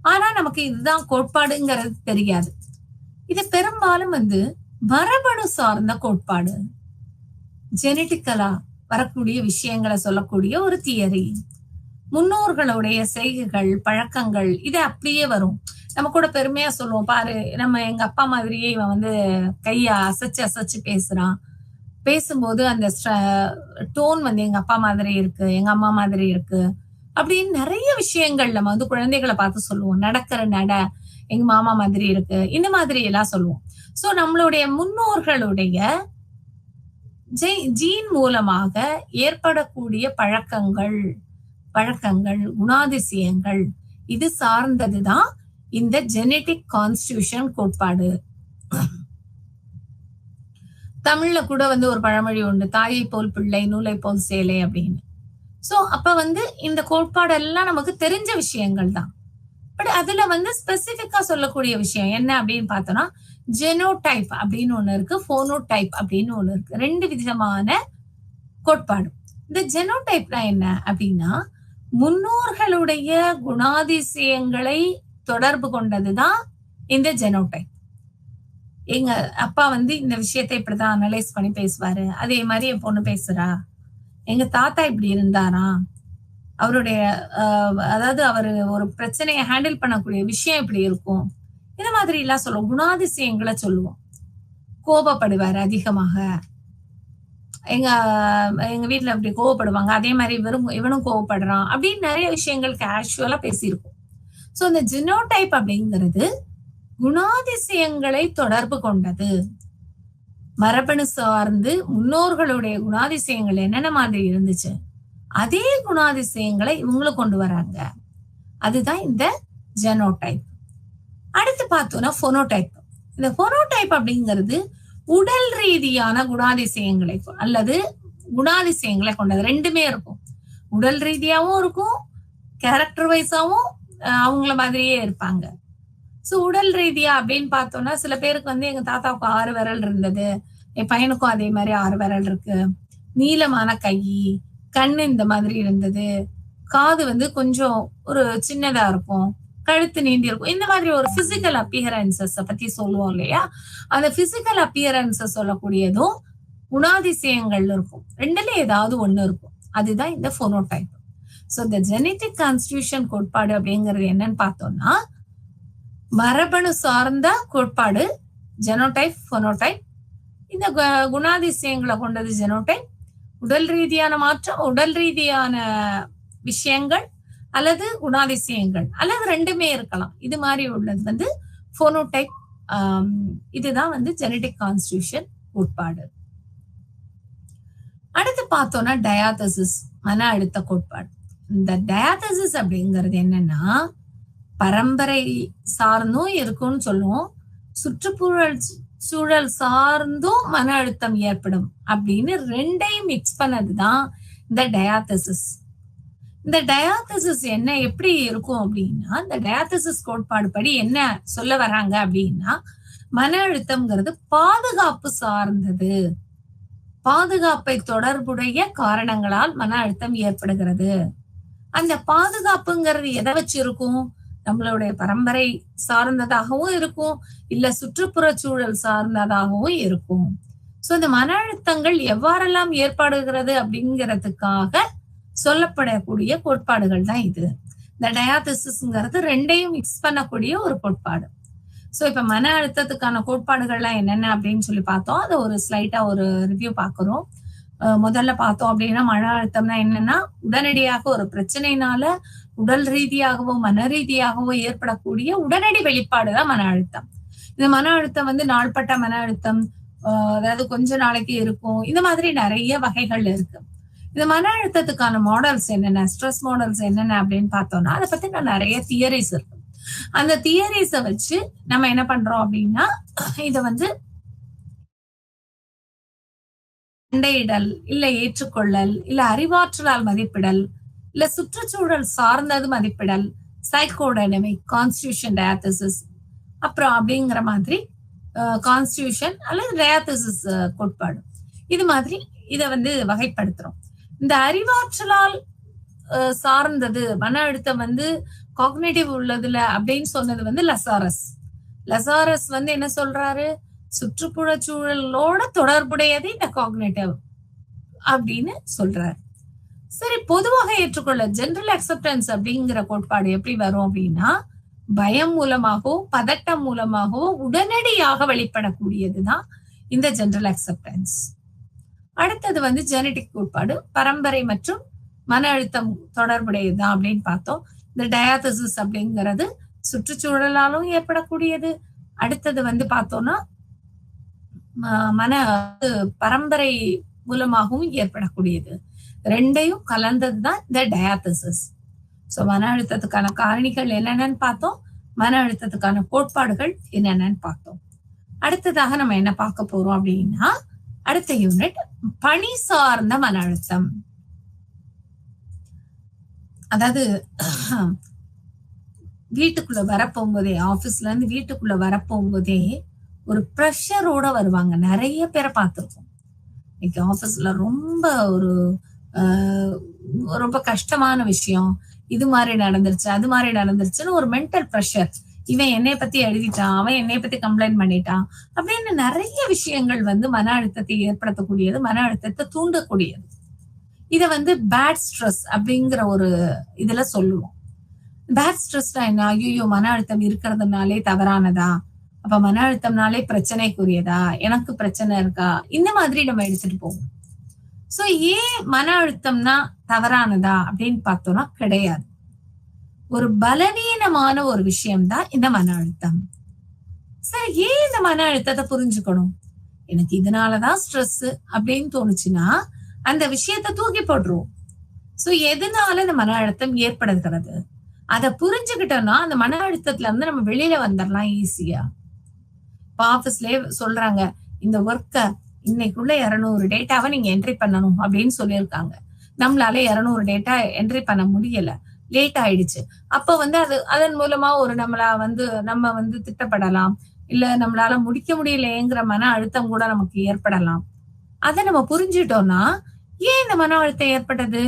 ஆனா நமக்கு இதுதான் கோட்பாடுங்கிறது தெரியாது. இது பெரும்பாலும் வந்து மரபணு சார்ந்த கோட்பாடு, ஜெனட்டிக்கலா வரக்கூடிய விஷயங்களை சொல்லக்கூடிய ஒரு தியரி. முன்னோர்களுடைய செய்கைகள், பழக்கங்கள் இது அப்படியே வரும். நம்ம கூட பெருமையா சொல்லுவோம், பாரு நம்ம எங்க அப்பா மாதிரியே இவன் வந்து கைய அசைச்சு அசைச்சு பேசுறான், பேசும்போது அந்த டோன் வந்து எங்க அப்பா மாதிரி இருக்கு, எங்க அம்மா மாதிரி இருக்கு அப்படின்னு நிறைய விஷயங்கள் நம்ம வந்து குழந்தைகளை பார்த்து சொல்லுவோம். நடக்கிற நட எங்க மாமா மாதிரி இருக்கு, இந்த மாதிரி எல்லாம் சொல்லுவோம். சோ நம்மளுடைய முன்னோர்களுடைய ஜீன் மூலமாக ஏற்படக்கூடிய பழக்கங்கள், குணாதிசயங்கள் இது சார்ந்ததுதான் இந்த ஜெனட்டிக் கான்ஸ்டிடியூஷன் கோட்பாடு. தமிழ்ல கூட வந்து ஒரு பழமொழி உண்டு, தாயை போல் பிள்ளை நூலை போல் சேலை அப்படின்னு. சோ அப்ப வந்து இந்த கோட்பாடெல்லாம் நமக்கு தெரிஞ்ச விஷயங்கள் தான். பட் அதுல வந்து ஸ்பெசிபிக்கா சொல்லக்கூடிய விஷயம் என்ன அப்படின்னு பார்த்தோம்னா, ஜெனோடைப் அப்படின்னு ஒண்ணு இருக்கு, போனோடைப் அப்படின்னு ஒண்ணு இருக்கு. 2 விதமான கோட்பாடு. இந்த ஜெனோடைப்னா என்ன அப்படின்னா, முன்னோர்களுடைய குணாதிசயங்களை தொடர்பு கொண்டதுதான் இந்த ஜெனோடைப். எங்க அப்பா வந்து இந்த விஷயத்தை இப்படிதான் அனலைஸ் பண்ணி பேசுவாரு, அதே மாதிரி என் பொண்ணு பேசுறா. எங்க தாத்தா இப்படி இருந்தாரா, அவருடைய அதாவது அவரு ஒரு பிரச்சனையை ஹேண்டில் பண்ணக்கூடிய விஷயம் இப்படி இருக்கும், இந்த மாதிரி எல்லாம் சொல்லுவோம். குணாதிசயங்களை சொல்லுவோம். கோபப்படுவாரு அதிகமாக, எங்க வீட்டுல அப்படி கோவப்படுவாங்க, அதே மாதிரி இவனும் கோவப்படுறான் அப்படின்னு நிறைய விஷயங்கள் கேஷுவலா பேசியிருக்கோம். சோ இந்த ஜெனோடைப் அப்படிங்கிறது குணாதிசயங்களை தொடர்பு கொண்டது. மரபணு சார்ந்து முன்னோர்களுடைய குணாதிசயங்கள் என்னென்ன மாதிரி இருந்துச்சு அதே குணாதிசயங்களை இவங்களும் கொண்டு வராங்க. அதுதான் இந்த ஜெனோடைப். அடுத்து பார்த்தோம்னா போனோடைப். இந்த போனோடைப் அப்படிங்கிறது உடல் ரீதியான குணாதிசயங்களை அல்லது குணாதிசயங்களை கொண்டது. 2மே இருக்கும். உடல் ரீதியாவும் இருக்கும், கேரக்டர் வைஸாவும் அவங்கள மாதிரியே இருப்பாங்க. சோ உடல் ரீதியா அப்படின்னு பார்த்தோம்னா சில பேருக்கு வந்து எங்க தாத்தாவுக்கு 6 விரல் இருந்தது, என் பையனுக்கும் அதே மாதிரி 6 விரல் இருக்கு, நீளமான கை, கண்ணு இந்த மாதிரி இருந்தது, காது வந்து கொஞ்சம் ஒரு சின்னதா இருக்கும், கழுத்து நீண்டி இருக்கும். இந்த மாதிரி ஒரு பிசிக்கல் அப்பியரன்சஸ் பத்தி சொல்லுவோம் இல்லையா, அந்த பிசிக்கல் அப்பியரன்சஸ் சொல்லக்கூடியதும் குணாதிசயங்கள் இருக்கும். 2ல ஏதாவது ஒண்ணு இருக்கும். அதுதான் இந்த போனோடைப். சோ இந்த ஜெனட்டிக் கான்ஸ்டிடியூஷன் கோட்பாடு அப்படிங்கிறது என்னன்னு பார்த்தோம்னா, மரபணு சார்ந்த கோட்பாடு ஜெனோடைப், போனோடைப். இந்த குணாதிசயங்களை கொண்டது ஜெனோடைப். உடல் ரீதியான மாற்றம், உடல் ரீதியான விஷயங்கள் அல்லது குணாதிசயங்கள் அல்லது 2மே இருக்கலாம். இது மாதிரி உள்ளது வந்து போனோடைப் இதுதான் வந்து ஜெனடிக் கான்ஸ்டிடியூஷன் கோட்பாடு. அடுத்து பார்த்தோம்னா டயாதசிஸ், மன அழுத்த கோட்பாடு. இந்த டயாதசிஸ் அப்படிங்கிறது என்னன்னா, பரம்பரை சார்ந்தும் இருக்கும்னு சொல்லுவோம், சூழல் சார்ந்தும் மன அழுத்தம் ஏற்படும் அப்படின்னு ரெண்டையும் மிக்ஸ் பண்ணதுதான் இந்த டயாதசிஸ். இந்த டயாதசிஸ் என்ன எப்படி இருக்கும் அப்படின்னா, இந்த டயாதசிஸ் கோட்பாடு படி என்ன சொல்ல வராங்க அப்படின்னா, மன அழுத்தம்ங்கிறது பாதுகாப்பு சார்ந்தது, பாதுகாப்பை தொடர்புடைய காரணங்களால் மன அழுத்தம் ஏற்படுகிறது. அந்த பாதுகாப்புங்கிறது எதை வச்சு இருக்கும்? நம்மளுடைய பரம்பரை சார்ந்ததாகவும் இருக்கும், இல்ல சுற்றுப்புற சூழல் சார்ந்ததாகவும் இருக்கும். சோ இந்த மன அழுத்தங்கள் எவ்வாறெல்லாம் ஏற்படுகிறது அப்படிங்கிறதுக்காக சொல்லப்படக்கூடிய கோட்பாடுகள் தான் இது. இந்த டயாதசிஸ்ங்கிறது ரெண்டையும் மிக்ஸ் பண்ணக்கூடிய ஒரு கோட்பாடு. சோ இப்ப மன அழுத்தத்துக்கான கோட்பாடுகள்லாம் என்னென்ன அப்படின்னு சொல்லி பார்த்தோம். அதை ஒரு ஸ்லைட்டா ஒரு ரிவ்யூ பாக்குறோம். முதல்ல பார்த்தோம் அப்படின்னா, மன அழுத்தம்னா என்னன்னா, உடனடியாக ஒரு பிரச்சனைனால உடல் ரீதியாகவோ மன ரீதியாகவோ ஏற்படக்கூடிய உடனடி வெளிப்பாடுதான் மன அழுத்தம். இந்த மன அழுத்தம் வந்து நாள்பட்ட மன அழுத்தம், அதாவது கொஞ்ச நாளைக்கு இருக்கும், இந்த மாதிரி நிறைய வகைகள் இருக்கு. இந்த மன அழுத்தத்துக்கான மாடல்ஸ் என்னென்ன, ஸ்ட்ரெஸ் மாடல்ஸ் என்னென்ன அப்படின்னு பார்த்தோம்னா, அதை பத்தி நான் நிறைய தியரிஸ் இருக்கு. அந்த தியரிஸை வச்சு நம்ம என்ன பண்றோம் அப்படின்னா, இதை வந்து சண்டையிடல், இல்ல ஏற்றுக்கொள்ளல், இல்ல அறிவாற்றலால் மதிப்பிடல், இல்ல சுற்றுச்சூழல் சார்ந்தது மதிப்பிடல், சைக்கோடைனமிக், கான்ஸ்டிடியூஷன் டயாதசிஸ், அப்புறம் அப்படிங்கிற மாதிரி கான்ஸ்டிடியூஷன் அல்லது டயாதசிஸ் கோட்பாடு, இது மாதிரி இதை வந்து வகைப்படுத்துறோம். இந்த அறிவாற்றலால் சார்ந்தது மன அழுத்தம் வந்து காக்னேட்டிவ் உள்ளதுல அப்படின்னு சொன்னது வந்து லசாரஸ் வந்து என்ன சொல்றாரு, சுற்றுப்புற சூழலோட தொடர்புடையது இந்த காக்னேட்டிவ் அப்படின்னு சொல்றாரு. சரி, பொதுவாக ஏற்றுக்கொள்ள ஜெனரல் அக்செப்டன்ஸ் அப்படிங்கிற கோட்பாடு எப்படி வரும் அப்படின்னா, பயம் மூலமாகவோ பதட்டம் மூலமாகவோ உடனடியாக வெளிப்படக்கூடியதுதான் இந்த ஜெனரல் அக்செப்டன்ஸ். அடுத்தது வந்து ஜெனடிக் கோட்பாடு, பரம்பரை மற்றும் மன அழுத்தம் தொடர்புடையதுதான் அப்படின்னு பார்த்தோம். இந்த டயாதசிஸ் அப்படிங்கிறது சுற்றுச்சூழலாலும் ஏற்படக்கூடியது. அடுத்தது வந்து பார்த்தோம்னா மன பரம்பரை மூலமாகவும் ஏற்படக்கூடியது. ரெண்டையும் கலந்ததுதான் இந்த டயாதசிஸ். சோ மன அழுத்தத்துக்கான காரணிகள் என்னென்னு பார்த்தோம், மன அழுத்தத்துக்கான கோட்பாடுகள் என்னென்னு பார்த்தோம். அடுத்ததாக நம்ம என்ன பார்க்க போறோம் அப்படின்னா, அடுத்த யூனிட் பணி சார்ந்த மன அழுத்தம். அதாவது வீட்டுக்குள்ள வரப்போகும்போதே, ஆபீஸ்ல இருந்து வீட்டுக்குள்ள வரப்போகும்போதே ஒரு ப்ரெஷரோட வருவாங்க. நிறைய பேரை பார்த்திருக்கோம். இன்னைக்கு ஆபீஸ்ல ரொம்ப ஒரு ரொம்ப கஷ்டமான விஷயம், இது மாதிரி நடந்துருச்சு அது மாதிரி நடந்துருச்சுன்னு ஒரு மென்டல் ப்ரெஷர். இவன் என்னை பத்தி எழுதிட்டான், அவன் என்னை பத்தி கம்ப்ளைண்ட் பண்ணிட்டான் அப்படின்னு நிறைய விஷயங்கள் வந்து மன அழுத்தத்தை ஏற்படுத்தக்கூடியது, மன அழுத்தத்தை தூண்டக்கூடியது. இத வந்து பேட் ஸ்ட்ரெஸ் அப்படிங்கிற ஒரு இதுல சொல்லுவோம். பேட் ஸ்ட்ரெஸ்னா என்ன? ஐயோ, மன அழுத்தம் இருக்கிறதுனாலே தவறானதா, அப்ப மன அழுத்தம்னாலே பிரச்சனைக்குரியதா, எனக்கு பிரச்சனை இருக்கா, இந்த மாதிரி நம்ம எடுத்துட்டு போவோம். சோ ஏன் மன அழுத்தம்னா தவறானதா அப்படின்னு பார்த்தோம்னா கிடையாது. ஒரு பலவீனமான ஒரு விஷயம்தான் இந்த மன அழுத்தம். சரி, ஏன் இந்த மன அழுத்தத்தை புரிஞ்சுக்கணும்? எனக்கு இதனாலதான் ஸ்ட்ரெஸ் அப்படின்னு தோணுச்சுன்னா அந்த விஷயத்தை தூக்கி போட்டுருவோம். சோ எதனால இந்த மன அழுத்தம் ஏற்படுகிறது, அதை புரிஞ்சுக்கிட்டோம்னா அந்த மன அழுத்தத்துல இருந்து நம்ம வெளியில வந்துடலாம் ஈஸியா. இப்ப ஆபீஸ்லயே சொல்றாங்க, இந்த ஒர்க்க இன்னைக்குள்ள 200 டேட்டாவை நீங்க என்ட்ரி பண்ணணும் அப்படின்னு சொல்லியிருக்காங்க. நம்மளால 200 டேட்டா என்ட்ரி பண்ண முடியல, லேட் ஆயிடுச்சு. அப்ப வந்து அதன் மூலமா ஒரு நம்ம வந்து திட்டப்படலாம், இல்ல நம்மளால முடிக்க முடியலையேங்கிற மன அழுத்தம் கூட நமக்கு ஏற்படலாம். அதை நம்ம புரிஞ்சுட்டோம்னா, ஏன் இந்த மன அழுத்தம் ஏற்பட்டது?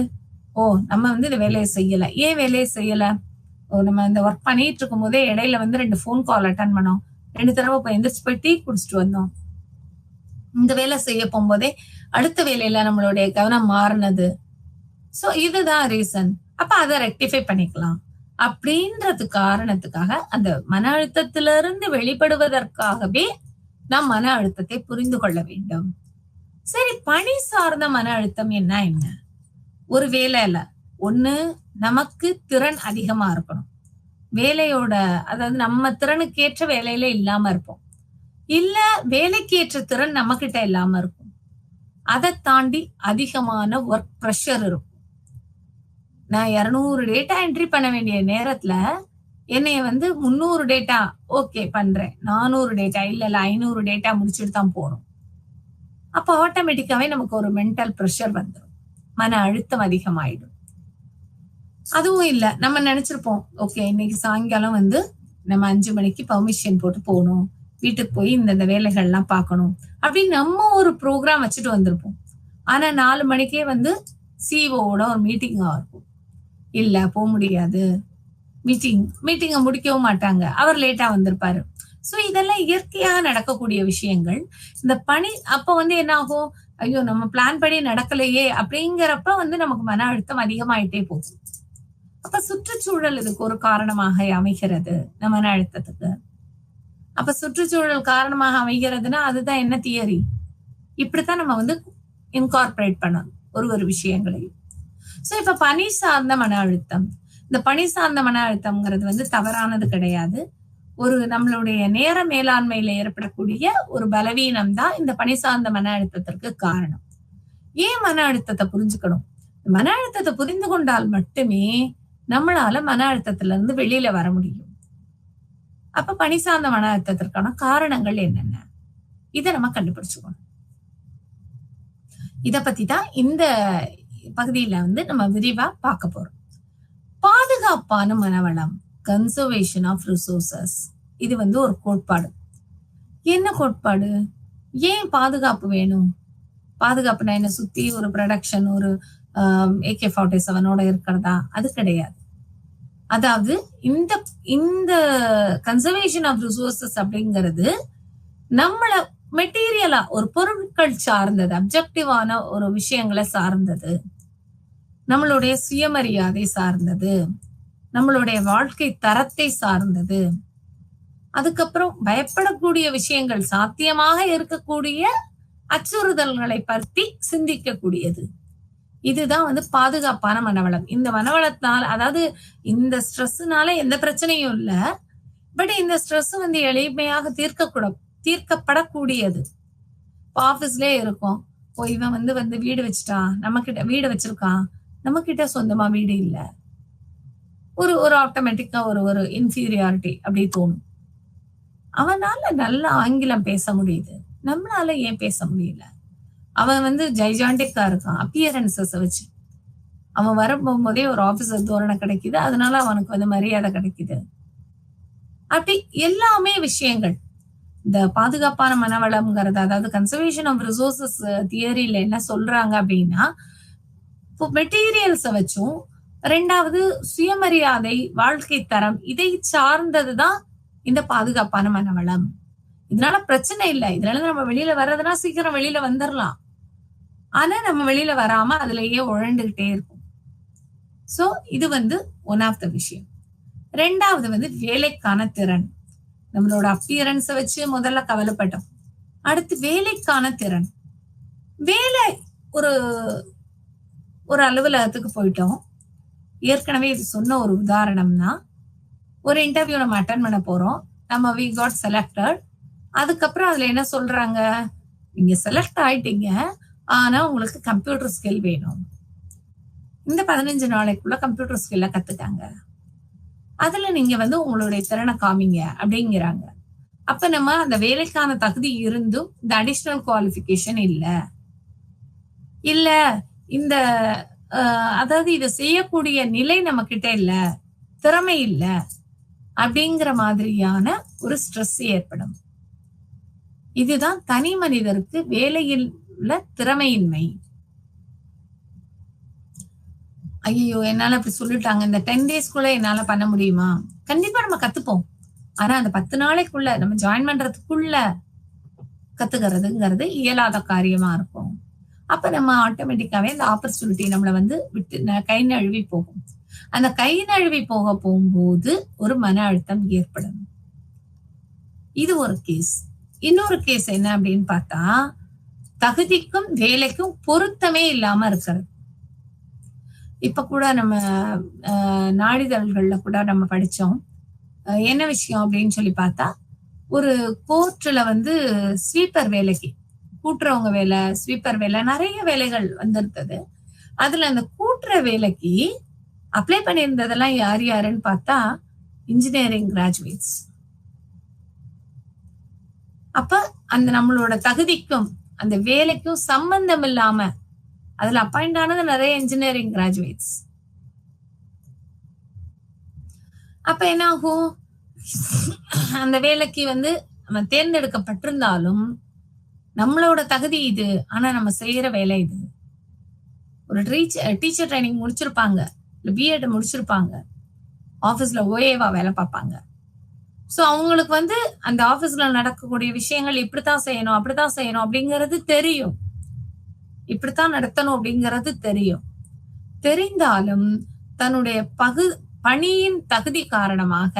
ஓ, நம்ம வந்து இந்த வேலையை செய்யல. ஏன் வேலையை செய்யல? ஓ, நம்ம இந்த ஒர்க் பண்ணிட்டு இருக்கும் போதே இடையில வந்து 2 போன் கால் அட்டன் பண்ணோம், 2 தடவை போய் எந்திரிச்சு போய் டீ குடிச்சிட்டு வந்தோம். இந்த வேலை செய்ய போகும்போதே அடுத்த வேலையில நம்மளுடைய கவனம் மாறினது. சோ இதுதான் ரீசன். அப்ப அதை ரெக்டிஃபை பண்ணிக்கலாம் அப்படின்றது காரணத்துக்காக, அந்த மன அழுத்தத்திலிருந்து வெளிப்படுவதற்காகவே நாம் மன அழுத்தத்தை புரிந்து கொள்ள வேண்டும். சரி, பணி சார்ந்த மன அழுத்தம் என்ன? ஒரு வேலையில ஒண்ணு நமக்கு திறன் அதிகமா இருக்கணும், வேலையோட அதாவது நம்ம திறனுக்கேற்ற வேலையில இல்லாம இருப்போம். இல்ல வேலைக்கு ஏற்ற திறன் நம்ம கிட்ட இல்லாம இருக்கும். அதை தாண்டி அதிகமான ஒர்க் ப்ரெஷர் இருக்கும். நான் 200 டேட்டா என்ட்ரி பண்ண வேண்டிய நேரத்துல என்னைய 300 டேட்டா ஓகே பண்றேன், 400 டேட்டா இல்ல 500 டேட்டா முடிச்சுட்டு தான் போகணும். அப்ப ஆட்டோமேட்டிக்காவே நமக்கு ஒரு மென்டல் ப்ரெஷர் வந்துடும், மன அழுத்தம் அதிகமாயிடும். அதுவும் இல்ல நம்ம நினைச்சிருப்போம், ஓகே இன்னைக்கு சாயங்காலம் நம்ம 5 மணிக்கு பர்மிஷன் போட்டு போகணும், வீட்டுக்கு போய் இந்த வேலைகள்லாம் பார்க்கணும் அப்படின்னு நம்ம ஒரு ப்ரோக்ராம் வச்சுட்டு வந்திருப்போம். ஆனா 4 மணிக்கே சிஓட ஒரு மீட்டிங்கா இருக்கும். இல்ல போக முடியாது, மீட்டிங்க முடிக்கவும் மாட்டாங்க, அவர் லேட்டா வந்திருப்பாரு. சோ இதெல்லாம் இயற்கையாக நடக்கக்கூடிய விஷயங்கள். இந்த பணி அப்ப என்ன ஆகும், ஐயோ நம்ம பிளான் படி நடக்கலையே அப்படிங்கிறப்ப நமக்கு மன அழுத்தம் அதிகமாயிட்டே போகும். அப்ப சுற்றுச்சூழல் இதுக்கு ஒரு காரணமாக அமைகிறது நம்ம மன அழுத்தத்துக்கு. அப்ப சுற்றுச்சூழல் காரணமாக அமைகிறதுனா அதுதான் என்ன தியரி, இப்படித்தான் நம்ம இன்கார்பரேட் பண்ணணும் ஒரு விஷயங்களை. சோ இப்ப பணி சார்ந்த மன அழுத்தம், இந்த பணி சார்ந்த மன அழுத்தம்ங்கிறது தவறானது கிடையாது. ஒரு நம்மளுடைய நேர மேலாண்மையில ஏற்படக்கூடிய ஒரு பலவீனம் தான் இந்த பணி சார்ந்த மன அழுத்தத்திற்கு காரணம். ஏன் மன அழுத்தத்தை புரிஞ்சுக்கணும்? மன அழுத்தத்தை புரிந்து கொண்டால் மட்டுமே நம்மளால மன அழுத்தத்துல இருந்து வெளியில வர முடியும். அப்ப பணி சார்ந்த மன அழுத்தத்திற்கான காரணங்கள் என்னென்ன, இதை நம்ம கண்டுபிடிச்சுக்கணும். இத பத்தி தான் இந்த பகுதியில நம்ம விரிவா பார்க்க போறோம். பாதுகாப்பான மனவளம், கன்சர்வேஷன் ஆஃப் ரிசோர்சஸ், இது ஒரு கோட்பாடு. என்ன கோட்பாடு? ஏன் பாதுகாப்பு வேணும்? பாதுகாப்புனா என்ன, சுத்தி ஒரு ப்ரொடக்ஷன் ஒரு AK-47 இருக்கிறதா? அது கிடையாது. அதாவது இந்த இந்த கன்சர்வேஷன் ஆஃப் ரிசோர்சஸ் அப்படிங்கிறது நம்மள மெட்டீரியலா ஒரு பொருட்கள் சார்ந்தது, அப்ஜெக்டிவான ஒரு விஷயங்களை சார்ந்தது, நம்மளுடைய சுயமரியாதை சார்ந்தது, நம்மளுடைய வாழ்க்கை தரத்தை சார்ந்தது, அதுக்கப்புறம் பயப்படக்கூடிய விஷயங்கள், சாத்தியமாக இருக்கக்கூடிய அச்சுறுத்தல்களை பற்றி சிந்திக்கக்கூடியது. இதுதான் பாதுகாப்பான மனவளம். இந்த மனவளத்தினால, அதாவது இந்த ஸ்ட்ரெஸ்னால எந்த பிரச்சனையும் இல்ல, பட் இந்த ஸ்ட்ரெஸ் எளிமையாக தீர்க்கப்படக்கூடியது. ஆபீஸ்லயே இருக்கும், இவன் வீடு வச்சுட்டான், நம்ம கிட்ட வீடு வச்சிருக்கான், நம்ம கிட்ட சொந்தமா வீடு இல்ல, ஒரு ஆட்டோமேட்டிக்கா ஒரு இன்ஃபீரியாரிட்டி அப்படி தோணும். அவனால நல்ல ஆங்கிலம் பேச முடியுது, நம்மளால ஏன் பேச முடியல? அவன் ஜைஜாண்டிக்கா இருக்கான் அப்பியரன்சஸ் வச்சு, அவன் வர போகும்போதே ஒரு ஆபீசர் தோரணை கிடைக்குது, அதனால அவனுக்கு மரியாதை கிடைக்குது. அப்படி எல்லாமே விஷயங்கள் இந்த பாதுகாப்பான மனவளம்ங்கிறது, அதாவது கன்சர்வேஷன் ஆஃப் ரிசோர்சஸ் தியரியில என்ன சொல்றாங்க அப்படின்னா, மெட்டீரியல்ஸ வச்சும், ரெண்டாவது சுயமரியாதை, வாழ்க்கை தரம், இதை சார்ந்ததுதான் இந்த பாதுகாப்பான மனவளம். இதனால பிரச்சனை இல்லை, இதனால நம்ம வெளியில வர்றதுனா சீக்கிரம் வெளியில வந்துடலாம். ஆனா நம்ம வெளியில வராம அதுலயே உழண்டுகிட்டே இருக்கும். சோ இது ஒன் ஆஃப் த விஷயம். ரெண்டாவது வேலைக்கான திறன். நம்மளோட அப்பியரன்ஸ வச்சு முதல்ல கவலைப்பட்டோம், அடுத்து வேலைக்கான திறன். வேலை ஒரு ஒரு அலுவலகத்துக்கு போயிட்டோம். ஏற்கனவே இது சொன்ன ஒரு உதாரணம்னா, ஒரு இன்டர்வியூ நம்ம அட்டன் பண்ண போறோம், நம்ம வி காட் செலக்டட். அதுக்கப்புறம் அதுல என்ன சொல்றாங்க, நீங்க செலக்ட் ஆயிட்டீங்க, ஆனா உங்களுக்கு கம்ப்யூட்டர் ஸ்கில் வேணும், இந்த 15 நாளைக்குள்ள கம்ப்யூட்டர் ஸ்கில்ல கத்துக்காங்க, அதுல நீங்க உங்களுடைய திறனை காமிங்க அப்படிங்கிறாங்க. அப்ப நம்ம அந்த வேலைக்கான தகுதி இருந்தும் இந்த அடிஷனல் குவாலிஃபிகேஷன் இல்ல இந்த அதாவது இதை செய்யக்கூடிய நிலை நம்ம கிட்ட இல்ல, திறமை இல்ல அப்படிங்கிற மாதிரியான ஒரு ஸ்ட்ரெஸ் ஏற்படும். இதுதான் தனி மனிதருக்கு வேலையில் உள்ள திறமையின்மை. ஐயோ என்னால அப்படி சொல்லிட்டாங்க, இந்த 10 டேஸ்க்குள்ள என்னால பண்ண முடியுமா? கண்டிப்பா நம்ம கத்துப்போம். ஆனா அந்த 10 நாளைக்குள்ள நம்ம ஜாயின் பண்றதுக்குள்ள கத்துக்கிறதுங்கிறது இயலாத காரியமா இருக்கும். அப்ப நம்ம ஆட்டோமேட்டிக்காவே அந்த ஆப்பர்ச்சுனிட்டி நம்மள விட்டு கை நழுவி போகும். அந்த கை நழுவி போகும்போது ஒரு மன அழுத்தம் ஏற்படும். இது ஒரு கேஸ். இன்னொரு கேஸ் என்ன அப்படின்னு பார்த்தா, தகுதிக்கும் வேலைக்கும் பொருத்தமே இல்லாம இருக்கிறது. இப்ப கூட நம்ம நாளிதழ்கள்ல கூட நம்ம படிச்சோம், என்ன விஷயம் அப்படின்னு சொல்லி பார்த்தா, ஒரு கோர்ட்ல வந்து ஸ்வீப்பர் வேலைக்கு கூட்டுறவங்க வேலை, ஸ்வீப்பர் வேலை, நிறைய வேலைகள் வந்திருந்தது. அதுல அந்த கூட்டுற வேலைக்கு அப்ளை பண்ணியிருந்ததெல்லாம் யார் யாருன்னு பார்த்தா இன்ஜினியரிங் கிராஜுவேட்ஸ். அப்ப அந்த நம்மளோட தகுதிக்கும் அந்த வேலைக்கும் சம்பந்தம் இல்லாம அதுல அப்பாயிண்ட் ஆனது நிறைய இன்ஜினியரிங் கிராஜுவேட்ஸ். அப்ப என்ன ஆகும், அந்த வேலைக்கு வந்து நம்ம தேர்ந்தெடுக்கப்பட்டிருந்தாலும் நம்மளோட தகுதி இது, ஆனா நம்ம செய்யற வேலை இது. ஒரு டீச்சர் ட்ரைனிங் முடிச்சிருப்பாங்க, இல்ல பிஎட் முடிச்சிருப்பாங்க, ஆபீஸ்ல ஓஏவா வேலை பார்ப்பாங்க. சோ அவங்களுக்கு வந்து அந்த ஆபீஸ்ல நடக்கக்கூடிய விஷயங்கள் இப்படித்தான் செய்யணும், அப்படித்தான் செய்யணும் அப்படிங்கிறது தெரியும், இப்படித்தான் நடத்தணும் அப்படிங்கிறது தெரியும். தெரிந்தாலும் தன்னுடைய பணியின் தகுதி காரணமாக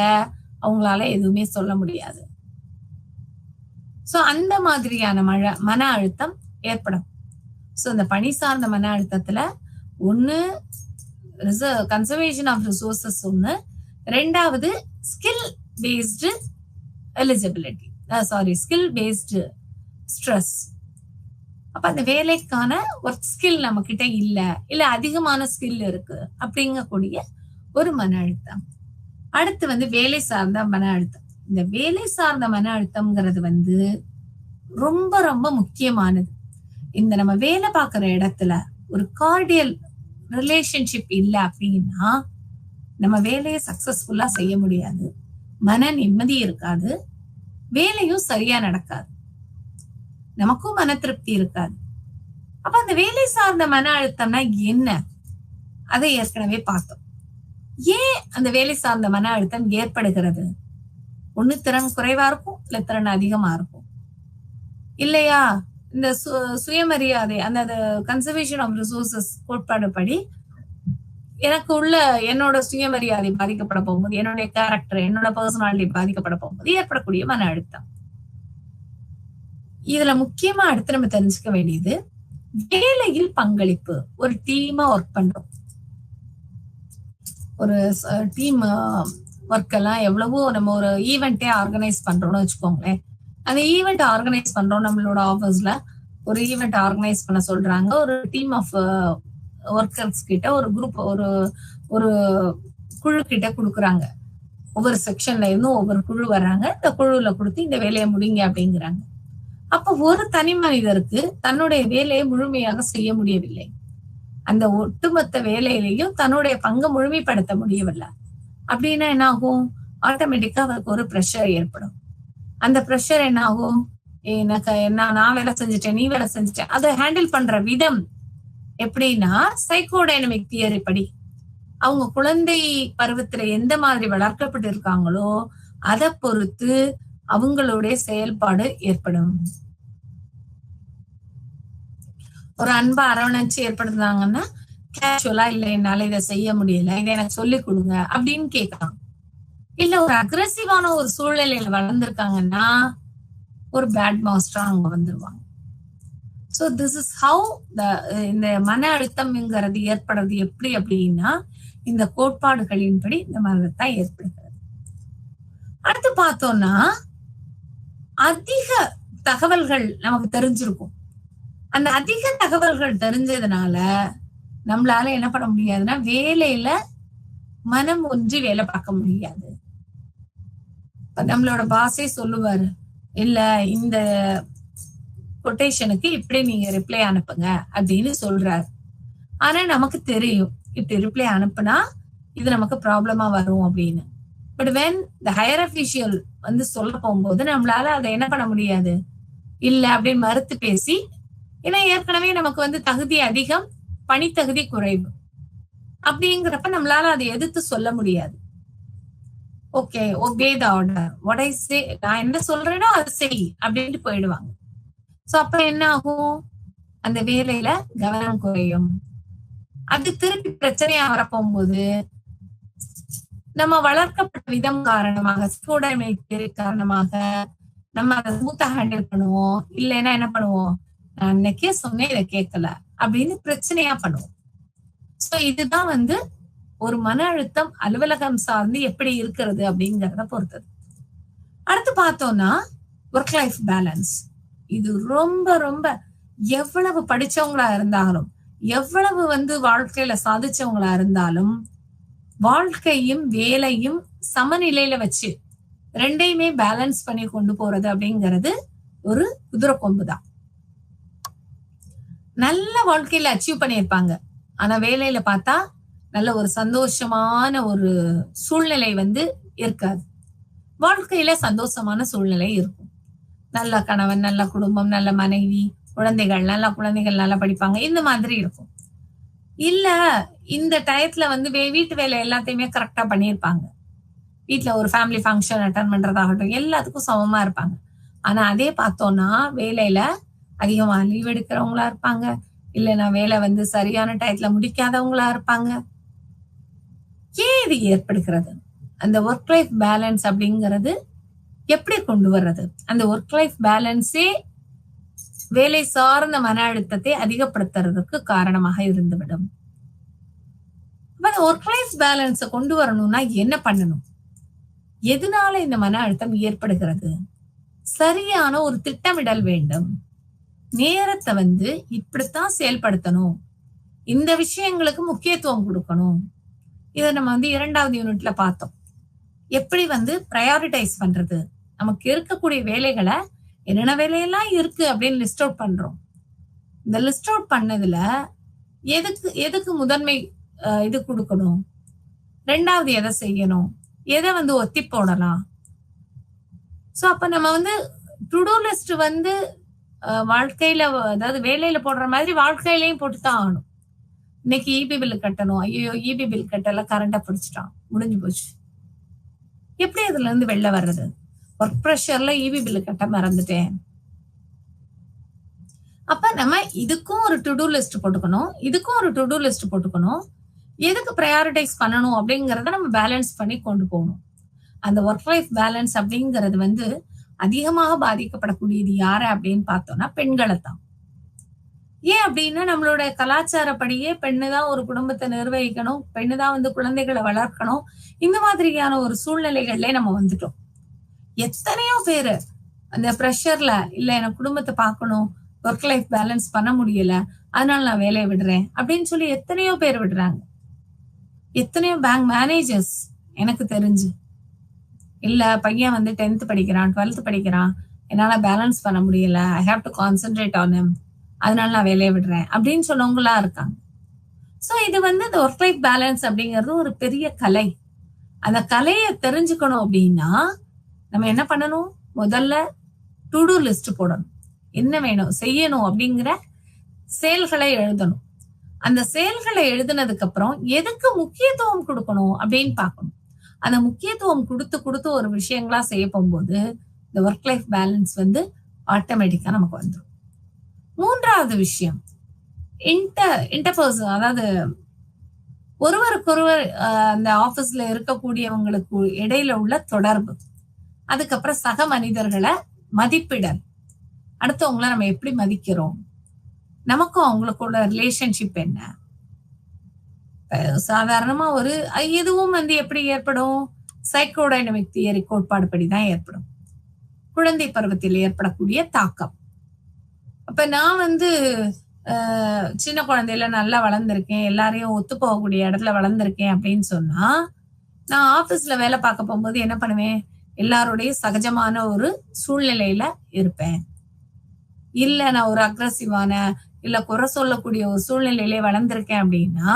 அவங்களால எதுவுமே சொல்ல முடியாது. சோ அந்த மாதிரியான மன அழுத்தம் ஏற்படும். சோ இந்த பணி சார்ந்த மன அழுத்தத்துல ஒண்ணு கன்சர்வேஷன் ஆஃப் ரிசோர்சஸ், ஒண்ணு, ரெண்டாவது skill based eligibility, skill based stress. அப்ப அந்த வேலைக்கான ஒர்க் ஸ்கில் நம்ம கிட்ட இல்ல அதிகமான ஸ்கில் இருக்கு அப்படிங்கக்கூடிய ஒரு மன அழுத்தம். அடுத்து வந்து வேலை சார்ந்த மன அழுத்தம். இந்த வேலை சார்ந்த மன அழுத்தம்ங்கிறது வந்து ரொம்ப ரொம்ப முக்கியமானது. இந்த நம்ம வேலை பார்க்கிற இடத்துல ஒரு கார்டியல் ரிலேஷன்ஷிப் இல்ல அப்படின்னா நம்ம வேலையை சக்சஸ்ஃபுல்லா செய்ய முடியாது, மன நிம்மதி இருக்காது, வேலையும் சரியா நடக்காது, நமக்கும் மன திருப்தி இருக்காது. அப்ப அந்த வேலை சார்ந்த மன அழுத்தம்னா என்ன, அதை ஏற்கனவே பார்த்தோம். ஏன் அந்த வேலை சார்ந்த மன அழுத்தம் ஏற்படுகிறது? ஒண்ணு திறன் குறைவா இருக்கும், இல்ல திறன் அதிகமா இருக்கும், இல்லையா? இந்த சுயமரியாதை, அந்த கன்சர்வேஷன் ஆஃப் ரிசோர்சஸ் கோட்பாடு படி எனக்கு உள்ள என்னோட சுயமரியாதை பாதிக்கப்பட போகும்போது, என்னுடைய கேரக்டர், என்னோட பர்சனாலிட்டி பாதிக்கப்பட போகும்போது ஏற்படக்கூடிய மன அழுத்தம். இதுல முக்கியமா அடுத்து நம்ம தெரிஞ்சுக்க வேண்டியது வேலையில் பங்களிப்பு. ஒரு டீமா ஒர்க் பண்றோம், ஒரு டீம் ஒர்க் எல்லாம் எவ்வளவோ, நம்ம ஒரு ஈவெண்டே ஆர்கனைஸ் பண்றோம்னு வச்சுக்கோங்களேன். அந்த ஈவெண்ட் ஆர்கனைஸ் பண்றோம், நம்மளோட ஆபீஸ்ல ஒரு ஈவெண்ட் ஆர்கனைஸ் பண்ண சொல்றாங்க. ஒரு டீம் ஆஃப் ஒர்க்கர்ஸ் கிட்ட, ஒரு குரூப், ஒரு குழு கிட்ட கொடுக்குறாங்க. ஒவ்வொரு செக்ஷன்ல இருந்தும் ஒவ்வொரு குழு வர்றாங்க, இந்த குழுல கொடுத்து இந்த வேலையை முடிங்க அப்படிங்கிறாங்க. அப்ப ஒரு தனி மனிதருக்கு தன்னுடைய வேலையை முழுமையாக செய்ய முடியவில்லை, அந்த ஒட்டுமொத்த வேலையிலையும் தன்னுடைய பங்கை முழுமைப்படுத்த முடியவில்லை அப்படின்னா என்ன ஆகும்? ஆட்டோமேட்டிக்கா அவருக்கு ஒரு ப்ரெஷர் ஏற்படும். அந்த ப்ரெஷர் என்ன ஆகும்? நான் வேலை செஞ்சுட்டேன், நீ வேலை செஞ்சுட்டேன். அதை ஹேண்டில் பண்ற விதம் எப்படின்னா, சைக்கோடைனமிக் தியரி படி அவங்க குழந்தை பருவத்துல எந்த மாதிரி வளர்க்கப்பட்டு இருக்காங்களோ அதை பொறுத்து அவங்களுடைய செயல்பாடு ஏற்படும். ஒரு அன்பா அரவணைச்சு ஏற்படுத்துனாங்கன்னா கேஷுவலா, இல்ல என்னால இதை செய்ய முடியல, இதை எனக்கு சொல்லி கொடுங்க அப்படின்னு கேட்கலாம். இல்ல ஒரு அக்ரெசிவான ஒரு சூழ்நிலையில வளர்ந்துருக்காங்கன்னா ஒரு பேட் மாஸ்டரா அவங்க வந்துருவாங்க. சோ திஸ் இஸ் ஹவு இந்த மன அழுத்தம்ங்கிறது ஏற்படுறது எப்படி அப்படின்னா, இந்த கோட்பாடுகளின்படி இந்த மாதிரிதான் ஏற்படுகிறது. அடுத்து பார்த்தோம்னா, அதிக தகவல்கள் நமக்கு தெரிஞ்சிருக்கும். அந்த அதிக தகவல்கள் தெரிஞ்சதுனால நம்மளால என்ன பண்ண முடியாதுன்னா வேலையில மனம் ஒன்றி வேலை பார்க்க முடியாது. நம்மளோட பாஸே சொல்லுவாரு, இல்ல இந்த கொட்டேஷனுக்கு இப்படி நீங்க ரிப்ளை அனுப்புங்க அப்படின்னு சொல்றாரு. ஆனா நமக்கு தெரியும் இப்படி ரிப்ளை அனுப்புனா இது நமக்கு ப்ராப்ளமா வரும் அப்படின்னு. But when the higher official வந்து சொல்ல போகும்போது நம்மளால அதை என்ன பண்ண முடியாது, இல்ல அப்படின்னு மறுத்து பேசி, ஏன்னா ஏற்கனவே நமக்கு வந்து தகுதி அதிகம், பணி தகுதி குறைவு அப்படிங்கிறப்ப நம்மளால அதை எதிர்த்து சொல்ல முடியாது. Okay, obey the order, what I say, நான் என்ன சொல்றேனோ அதை செய் அப்படின்ட்டு போயிடுவாங்க. சோ அப்ப என்ன ஆகும்? அந்த வேலையில கவனம் குறையும். அது திருப்பி பிரச்சனையா வரப்போகும்போது நம்ம வளர்க்கப்பட்ட விதம் காரணமாக, காரணமாக நம்ம அதை ஸ்மூத்தா ஹேண்டில் பண்ணுவோம். இல்லைன்னா என்ன பண்ணுவோம், நான் இன்னைக்கே சொன்னேன் இதை கேட்கல அப்படின்னு பிரச்சனையா பண்ணுவோம். சோ இதுதான் வந்து ஒரு மன அழுத்தம் அலுவலகம் சார்ந்து எப்படி இருக்கிறது அப்படிங்கிறத பொறுத்தது. அடுத்து பார்த்தோம்னா ஒர்க் லைஃப் பேலன்ஸ். இது ரொம்ப ரொம்ப எவ்வளவு படிச்சவங்களா இருந்தாலும், எவ்வளவு வாழ்க்கையில சாதிச்சவங்களா இருந்தாலும், வாழ்க்கையும் வேலையும் சமநிலையில வச்சு ரெண்டையுமே பேலன்ஸ் பண்ணி கொண்டு போறது அப்படிங்கிறது ஒரு குதிரை கொம்பு தான். நல்ல வாழ்க்கையில அச்சீவ் பண்ணியிருப்பாங்க. ஆனா வேலையில பார்த்தா நல்ல ஒரு சந்தோஷமான ஒரு சூழ்நிலை இருக்காது. வாழ்க்கையில சந்தோஷமான சூழ்நிலை இருக்கும். நல்ல கணவன், நல்ல குடும்பம், நல்ல மனைவி, குழந்தைகள், நல்ல குழந்தைகள் நல்லா படிப்பாங்க. இந்த மாதிரி இருக்கும். இல்ல இந்த டயத்துல வீட்டு வேலை எல்லாத்தையுமே கரெக்டா பண்ணியிருப்பாங்க. வீட்டுல ஒரு ஃபேமிலி ஃபங்க்ஷன் அட்டன் பண்றதாகட்டும் எல்லாத்துக்கும் சமமா இருப்பாங்க. ஆனா அதே பார்த்தோம்னா வேலையில அதிகமா லீவ் எடுக்கிறவங்களா இருப்பாங்க. இல்லைன்னா வேலை சரியான டயத்துல முடிக்காதவங்களா இருப்பாங்க. ஏன் இது ஏற்படுகிறது? அந்த ஒர்க் லைஃப் பேலன்ஸ் அப்படிங்கிறது எப்படி கொண்டு வர்றது? அந்த ஒர்க் லைஃப் பேலன்ஸே வேலை சார்ந்த மன அழுத்தத்தை அதிகப்படுத்துறதுக்கு காரணமாக இருந்துவிடும். அந்த ஒர்க் லைஃப் பேலன்ஸை கொண்டு வரணும்னா என்ன பண்ணணும்? எதனால இந்த மன அழுத்தம் ஏற்படுகிறது? சரியான ஒரு திட்டமிடல் வேண்டும். நேரத்தை இப்படித்தான் செயல்படுத்தணும். இந்த விஷயங்களுக்கு முக்கியத்துவம் கொடுக்கணும். இதை நம்ம 2வது யூனிட்ல பார்த்தோம். எப்படி ப்ரையாரிட்டைஸ் பண்றது? நமக்கு இருக்கக்கூடிய வேலைகளை என்னென்ன வேலையெல்லாம் இருக்கு அப்படின்னு லிஸ்ட் அவுட் பண்றோம். இந்த லிஸ்ட் அவுட் பண்ணதுல எதுக்கு முதன்மை இது கொடுக்கணும்? 2வது எதை செய்யணும்? எதை ஒத்தி போடலாம்? சோ அப்ப நம்ம டு டூ லிஸ்ட் வாழ்க்கையில அதாவது வேலையில போடுற மாதிரி வாழ்க்கையிலையும் போட்டுதான் ஆகணும். இன்னைக்கு இபி பில் கட்டணும். ஐயோ இபி பில் கட்டல, கரண்டா பிடிச்சிட்டான், முடிஞ்சு போச்சு. எப்படி இதுல வெளில வர்றது? ஒர்க் ப்ரெஷர்ல இபி பில் கட்ட மறந்துட்டேன். அப்ப நம்ம இதுக்கும் ஒரு டு டூ லிஸ்ட் போட்டுக்கணும், இதுக்கும் ஒரு டு டூ லிஸ்ட் போட்டுக்கணும். எதுக்கு ப்ரையாரிட்டைஸ் பண்ணணும் அப்படிங்கறத நம்ம பேலன்ஸ் பண்ணி கொண்டு போகணும். அந்த ஒர்க் லைஃப் பேலன்ஸ் அப்படிங்கிறது அதிகமாக பாதிக்கப்படக்கூடியது யாரு அப்படின்னு பார்த்தோம்னா பெண்களை தான். ஏன் அப்படின்னா நம்மளோட கலாச்சாரப்படியே பெண்ணுதான் ஒரு குடும்பத்தை நிர்வகிக்கணும், பெண்ணுதான் குழந்தைகளை வளர்க்கணும். இந்த மாதிரியான ஒரு சூழ்நிலைகள்ல நம்ம வந்துட்டோம். எத்தனையோ பேரு அந்த ப்ரெஷர்ல இல்ல எனக்கு குடும்பத்தை பார்க்கணும், ஒர்க் லைஃப் பேலன்ஸ் பண்ண முடியல, அதனால நான் வேலையை விடுறேன் அப்படின்னு சொல்லி எத்தனையோ பேர் விடுறாங்க. எத்தனையோ பேங்க் மேனேஜர்ஸ் எனக்கு தெரிஞ்சு, இல்ல பையன் 10th படிக்கிறான், 12th படிக்கிறான், என்னால பேலன்ஸ் பண்ண முடியல, I have to concentrate on him, அதனால நான் வேலையை விடுறேன் அப்படின்னு சொன்னவங்களா இருக்காங்க. சோ இது இந்த ஒர்க் லைஃப் பேலன்ஸ் அப்படிங்கிறது ஒரு பெரிய கலை. அந்த கலையை தெரிஞ்சுக்கணும் அப்படின்னா நம்ம என்ன பண்ணணும்? முதல்ல டு டூ லிஸ்ட் போடணும். என்ன வேணும் செய்யணும் அப்படிங்கிற செயல்களை எழுதணும். அந்த செயல்களை எழுதினதுக்கு அப்புறம் எதுக்கு முக்கியத்துவம் கொடுக்கணும் அப்படின்னு பார்க்கணும். அந்த முக்கியத்துவம் கொடுத்து ஒரு விஷயங்களா செய்ய போகும்போது இந்த ஒர்க் லைஃப் பேலன்ஸ் ஆட்டோமேட்டிக்கா நமக்கு வந்துடும். 3வது விஷயம் இன்டர்பர்சன், அதாவது ஒருவருக்கொருவர் அந்த ஆபீஸ்ல இருக்கக்கூடியவங்களுக்கு இடையில உள்ள தொடர்பு. அதுக்கப்புறம் சக மனிதர்களை மதிப்பிடல். அடுத்தவங்களை நம்ம எப்படி மதிக்கிறோம்? நமக்கும் அவங்களுக்குள்ள ரிலேஷன்ஷிப் என்ன? சாதாரணமா இதுவும் எப்படி ஏற்படும்? சைக்கோடைனமிக் தியரி கோட்பாடு படிதான் ஏற்படும். குழந்தை பருவத்தில் ஏற்படக்கூடிய தாக்கம். அப்ப நான் சின்ன குழந்தையில நல்லா வளர்ந்திருக்கேன், எல்லாரையும் ஒத்து போகக்கூடிய இடத்துல வளர்ந்திருக்கேன் அப்படின்னு சொன்னா, நான் ஆபீஸ்ல வேலை பார்க்க போகும்போது என்ன பண்ணுவேன்? எல்லாருடைய சகஜமான ஒரு சூழ்நிலையில இருப்பேன். இல்ல நான் ஒரு அக்ரஸிவான இல்ல குறை சொல்லக்கூடிய ஒரு சூழ்நிலையிலே வளர்ந்திருக்கேன் அப்படின்னா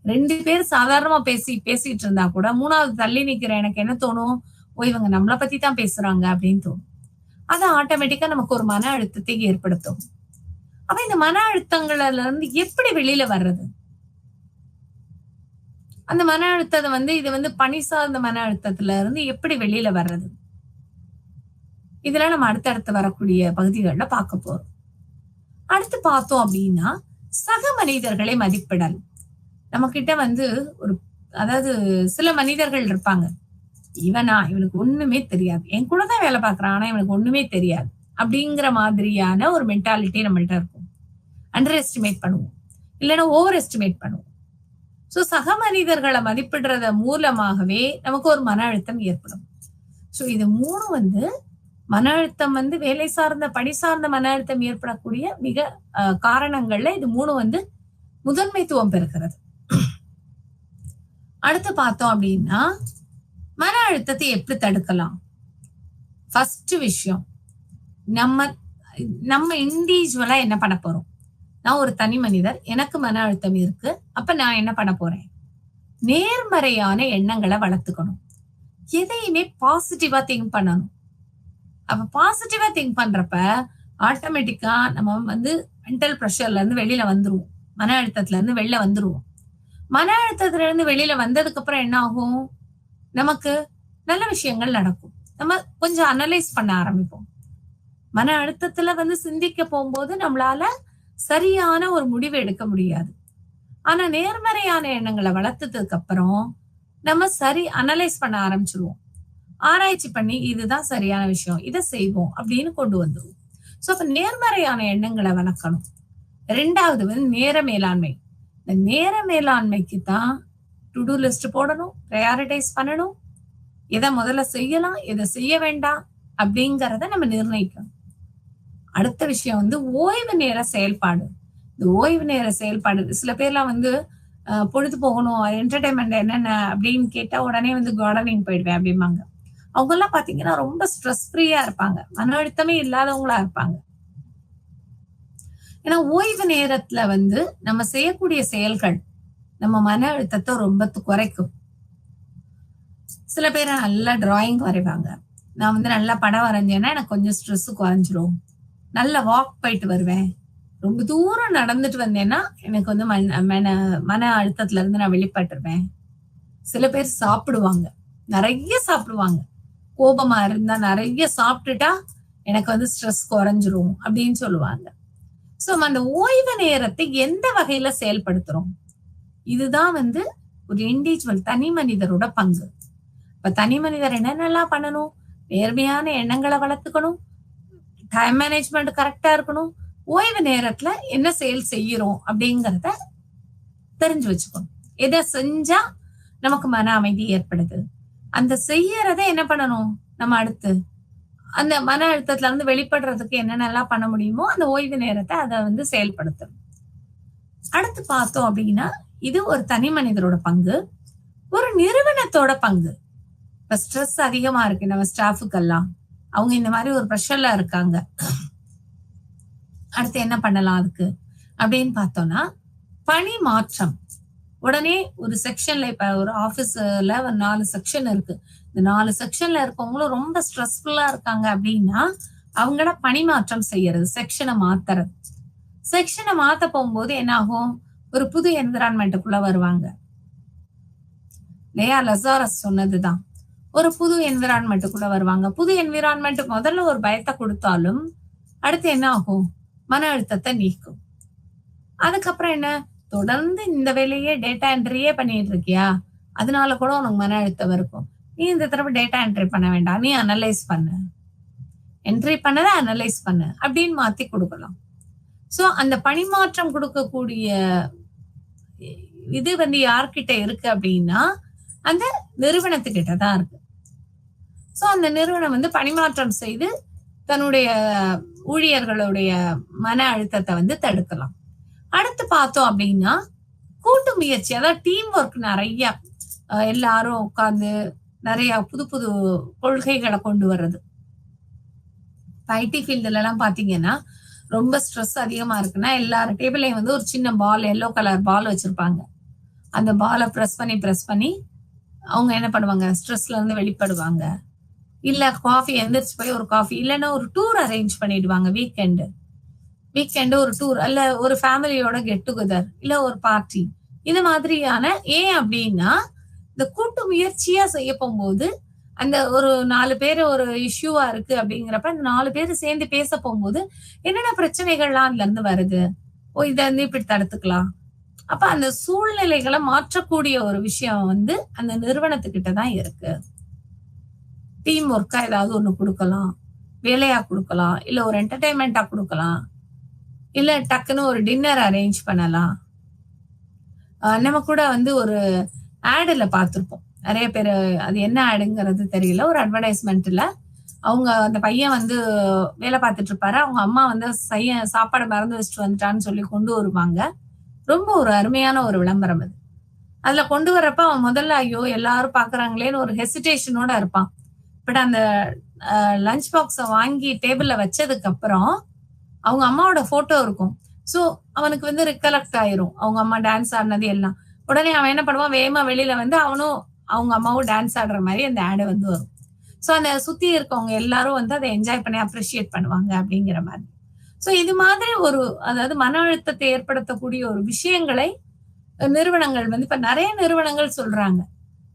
2 பேர் சாதாரணமா பேசிட்டு இருந்தா கூட 3வது தள்ளி நிக்கிற எனக்கு என்ன தோணும்? ஓ இவங்க நம்மளை பத்தி தான் பேசுறாங்க அப்படின்னு தோணும். அது ஆட்டோமேட்டிக்கா நமக்கு ஒரு மன அழுத்தத்தை ஏற்படுத்தும். அப்ப இந்த மன அழுத்தங்கள்ல இருந்து எப்படி வெளியில வர்றது? அந்த மன அழுத்தத்தை இது பணி சார்ந்த மன அழுத்தத்துல இருந்து எப்படி வெளியில வர்றது? இதெல்லாம் நம்ம அடுத்தடுத்து வரக்கூடிய பகுதிகளில் பார்க்க போறோம். அடுத்து பார்த்தோம் அப்படின்னா சக மனிதர்களை மதிப்பிடல். நம்ம கிட்ட ஒரு அதாவது சில மனிதர்கள் இருப்பாங்க, இவனுக்கு ஒண்ணுமே தெரியாது, என் கூட தான் வேலை பார்க்கறான், ஆனா இவனுக்கு ஒண்ணுமே தெரியாது அப்படிங்கிற மாதிரியான ஒரு மென்டாலிட்டி நம்மள்ட்ட இருக்கும். அண்டர் எஸ்டிமேட் பண்ணுவோம், இல்லைன்னா ஓவர் எஸ்டிமேட் பண்ணுவோம். சோ சக மனிதர்களை மதிப்பிடுறத மூலமாகவே நமக்கு ஒரு மன அழுத்தம் ஏற்படும். ஸோ இது 3 மன அழுத்தம் வேலை சார்ந்த பணி சார்ந்த மன அழுத்தம் ஏற்படக்கூடிய மிக காரணங்கள்ல இது 3 முதன்மைத்துவம் பெறுகிறது. அடுத்து பார்த்தோம் அப்படின்னா மன அழுத்தத்தை எப்படி தடுக்கலாம்? ஃபர்ஸ்ட் விஷயம், நம்ம இண்டிவிஜுவலா என்ன பண்ண போறோம்? நான் ஒரு தனி மனிதர், எனக்கு மன அழுத்தம் இருக்கு. அப்ப நான் என்ன பண்ண போறேன்? நேர்மறையான எண்ணங்களை வளர்த்துக்கணும். எதையுமே பாசிட்டிவா திங்க் பண்ணணும். அப்ப பாசிட்டிவா திங்க் பண்றப்ப ஆட்டோமேட்டிக்கா நம்ம மென்டல் ப்ரெஷர்ல இருந்து வெளியில வந்துருவோம். மன அழுத்தத்துல இருந்து வெளில வந்துருவோம். மன அழுத்தத்துல இருந்து வெளியில வந்ததுக்கு அப்புறம் என்ன ஆகும்? நமக்கு நல்ல விஷயங்கள் நடக்கும். நம்ம கொஞ்சம் அனலைஸ் பண்ண ஆரம்பிப்போம். மன அழுத்தத்துல சிந்திக்க போகும்போது நம்மளால சரியான ஒரு முடிவு எடுக்க முடியாது. ஆனா நேர்மறையான எண்ணங்களை வளர்த்ததுக்கு அப்புறம் நம்ம சரி அனலைஸ் பண்ண ஆரம்பிச்சிருவோம். ஆராய்ச்சி பண்ணி இதுதான் சரியான விஷயம், இதை செய்வோம் அப்படின்னு கொண்டு வந்துருவோம். சோ அப்ப நேர்மறையான எண்ணங்களை வளர்க்கணும். 2வது நேர மேலாண்மை. இந்த நேர மேலாண்மைக்கு தான் டு டூ லிஸ்ட் போடணும், ப்ரையாரிட்டைஸ் பண்ணணும், எதை முதல்ல செய்யலாம், எதை செய்ய வேண்டாம் அப்படிங்கறத நம்ம நிர்ணயிக்கணும். அடுத்த விஷயம் ஓய்வு நேர செயல்பாடு. இந்த ஓய்வு நேர செயல்பாடு சில பேர்லாம் பொழுது போகணும், என்டர்டைன்மெண்ட் என்னென்ன அப்படின்னு கேட்டா உடனே கார்டனிங் போயிடுவேன் அப்படிம்பாங்க. அவங்க எல்லாம் பாத்தீங்கன்னா ரொம்ப ஸ்ட்ரெஸ் ஃப்ரீயா இருப்பாங்க, மன அழுத்தமே இல்லாதவங்களா இருப்பாங்க. ஏன்னா ஓய்வு நேரத்துல நம்ம செய்யக்கூடிய செயல்கள் நம்ம மன அழுத்தத்தை ரொம்ப குறைக்கும். சில பேர் நல்லா டிராயிங் வரைவாங்க. நான் நல்லா படம் வரைஞ்சேன்னா எனக்கு கொஞ்சம் ஸ்ட்ரெஸ் குறைஞ்சிரும். நல்ல வாக் போயிட்டு வருவேன். ரொம்ப தூரம் நடந்துட்டு வந்தேன்னா எனக்கு மன அழுத்தத்துல இருந்து நான் வெளிப்பட்டுருவேன். சில பேர் சாப்பிடுவாங்க, நிறைய சாப்பிடுவாங்க. கோபமா இருந்தா நிறைய சாப்பிட்டுட்டா எனக்கு ஸ்ட்ரெஸ் குறைஞ்சிரும் அப்படின்னு சொல்லுவாங்க. சோ அந்த ஓய்வு நேரத்தை எந்த வகையில செயல்படுத்துறோம்? இதுதான் ஒரு இண்டிவிஜுவல் தனி மனிதரோட பங்கு. இப்ப தனி மனிதர் என்னென்னலாம் பண்ணணும்? நேர்மையான எண்ணங்களை வளர்த்துக்கணும், டைம் மேனேஜ்மெண்ட் கரெக்டா இருக்கணும், ஓய்வு நேரத்துல என்ன செயல் செய்யறோம் அப்படிங்கறத தெரிஞ்சு வச்சுக்கணும். எதை செஞ்சா நமக்கு மன அமைதி ஏற்படுது, அந்த செய்யறத என்ன பண்ணணும்? நம்ம அடுத்து அந்த மன அழுத்தத்துல இருந்து வெளிப்படுறதுக்கு என்னென்னலாம் பண்ண முடியுமோ அந்த ஓய்வு நேரத்தை அதை செயல்படுத்தணும். அடுத்து பார்த்தோம் அப்படின்னா இது ஒரு தனி மனிதரோட பங்கு. ஒரு நிறுவனத்தோட பங்கு. இப்ப ஸ்ட்ரெஸ் அதிகமா இருக்கு நம்ம ஸ்டாஃபுக்கெல்லாம், அவங்க இந்த மாதிரி ஒரு ப்ரெஷர்ல இருக்காங்க. அடுத்து என்ன பண்ணலாம் அதுக்கு அப்படின்னு பார்த்தோம்னா பணி மாற்றம். உடனே ஒரு செக்ஷன்ல, இப்ப ஒரு ஆபீஸ்ல ஒரு 4 செக்ஷன் இருக்கு. இந்த 4 செக்ஷன்ல இருக்கவங்களும் ரொம்ப ஸ்ட்ரெஸ்ஃபுல்லா இருக்காங்க அப்படின்னா அவங்கள பணி மாற்றம் செய்யறது, செக்ஷனை மாத்துறது. செக்ஷனை மாத்த போகும்போது என்ன ஆகும்? ஒரு புது என்விரான்மெண்ட்டுக்குள்ள வருவாங்க. லேயா லசாரஸ் சொன்னதுதான், ஒரு புது என்விரான்மெண்ட்டுக்குள்ள வருவாங்க. புது என்விரான்மெண்ட் முதல்ல ஒரு பயத்தை கொடுத்தாலும் அடுத்து என்ன ஆகும்? மன அழுத்தத்தை நீக்கும். அதுக்கப்புறம் என்ன? தொடர்ந்து இந்த வேலையே டேட்டா என்ட்ரியே பண்ணிட்டு இருக்கியா, அதனால கூட உனக்கு மன அழுத்தம் இருக்கும். நீ இந்த தடவை டேட்டா என்ட்ரி பண்ண வேண்டாம், நீ அனலைஸ் பண்ணு, என்ட்ரி பண்ணத அனலைஸ் பண்ணு அப்படின்னு மாத்தி கொடுக்கலாம். சோ அந்த பணிமாற்றம் கொடுக்கக்கூடிய இது யார்கிட்ட இருக்கு அப்படின்னா அந்த நிறுவனத்துக்கிட்ட தான் இருக்கு. சோ அந்த நிறுவனம் பணிமாற்றம் செய்து தன்னுடைய ஊழியர்களுடைய மன அழுத்தத்தை தடுக்கலாம். அடுத்து பார்த்தோம் அப்படின்னா கூட்டு முயற்சி, அதாவது டீம் ஒர்க். நிறைய எல்லாரும் உட்கார்ந்து நிறைய புது புது கொள்கைகளை கொண்டு வர்றது. ஐடி ஃபீல்டுல எல்லாம் பாத்தீங்கன்னா ரொம்ப ஸ்ட்ரெஸ் அதிகமா இருக்குன்னா எல்லாரும் டேபிளையும் ஒரு சின்ன பால், எல்லோ கலர் பால் வச்சிருப்பாங்க. அந்த பாலை பிரஸ் பண்ணி அவங்க என்ன பண்ணுவாங்க? ஸ்ட்ரெஸ்ல இருந்து வெளிப்படுவாங்க. இல்ல காஃபி எந்திரிச்சு போய் ஒரு காஃபி, இல்லைன்னா ஒரு டூர் அரேஞ்ச் பண்ணிடுவாங்க. வீக்கெண்டு ஒரு டூர், அல்ல ஒரு ஃபேமிலியோட கெட் டுகெதர், இல்ல ஒரு பார்ட்டி, இது மாதிரியான. ஏன் அப்படின்னா இந்த கூட்டு முயற்சியா செய்ய போகும்போது அந்த ஒரு 4 பேர் ஒரு இஷ்யூவா இருக்கு அப்படிங்கிறப்ப அந்த 4 பேர் சேர்ந்து பேச போகும்போது என்னென்ன பிரச்சனைகள்லாம் அதுல இருந்து வருது, இதை இப்படி தடுத்துக்கலாம். அப்ப அந்த சூழ்நிலைகளை மாற்றக்கூடிய ஒரு விஷயம் அந்த நிறுவனத்துக்கிட்ட தான் இருக்கு. டீம் ஒர்க்கா ஏதாவது ஒண்ணு கொடுக்கலாம், வேலையா கொடுக்கலாம், இல்ல ஒரு என்டர்டைன்மெண்டா கொடுக்கலாம், இல்ல டக்குன்னு ஒரு டின்னர் அரேஞ்ச் பண்ணலாம். நம்ம கூட ஒரு ஆடுல பார்த்திருப்போம். நிறைய பேர் அது என்ன ஆடுங்கிறது தெரியல. ஒரு அட்வர்டைஸ்மெண்ட்ல அவங்க அந்த பையன் வந்து வேலை பார்த்துட்டு இருப்பாரு. அவங்க அம்மா வந்து சாப்பாடை மறந்து வச்சுட்டு வந்துட்டான்னு சொல்லி கொண்டு வருவாங்க. ரொம்ப ஒரு அருமையான ஒரு விளம்பரம் அது. அதுல கொண்டு வரப்ப அவன் முதல்ல ஐயோ எல்லாரும் பாக்குறாங்களேன்னு ஒரு ஹெசிடேஷனோட இருப்பான். பட் அந்த லஞ்ச் பாக்ஸ வாங்கி டேபிள்ல வச்சதுக்கு அப்புறம் அவங்க அம்மாவோட போட்டோ இருக்கும். சோ அவனுக்கு வந்து ரிகலெக்ட் ஆயிரும் அவங்க அம்மா டான்ஸ் ஆடினது எல்லாம். உடனே அவன் என்ன பண்ணுவான், வேகமா வெளியில வந்து அவனும் அவங்க அம்மாவும் டான்ஸ் ஆடுற மாதிரி அந்த ஆடு வந்து வரும். சோ அந்த சுத்தி இருக்கவங்க எல்லாரும் வந்து அதை என்ஜாய் பண்ணி அப்ரிஷியேட் பண்ணுவாங்க அப்படிங்கிற மாதிரி. சோ இது மாதிரி ஒரு அதாவது மன அழுத்தத்தை ஏற்படுத்தக்கூடிய ஒரு விஷயங்களை நிறுவனங்கள் வந்து இப்ப நிறைய நிறுவனங்கள் சொல்றாங்க.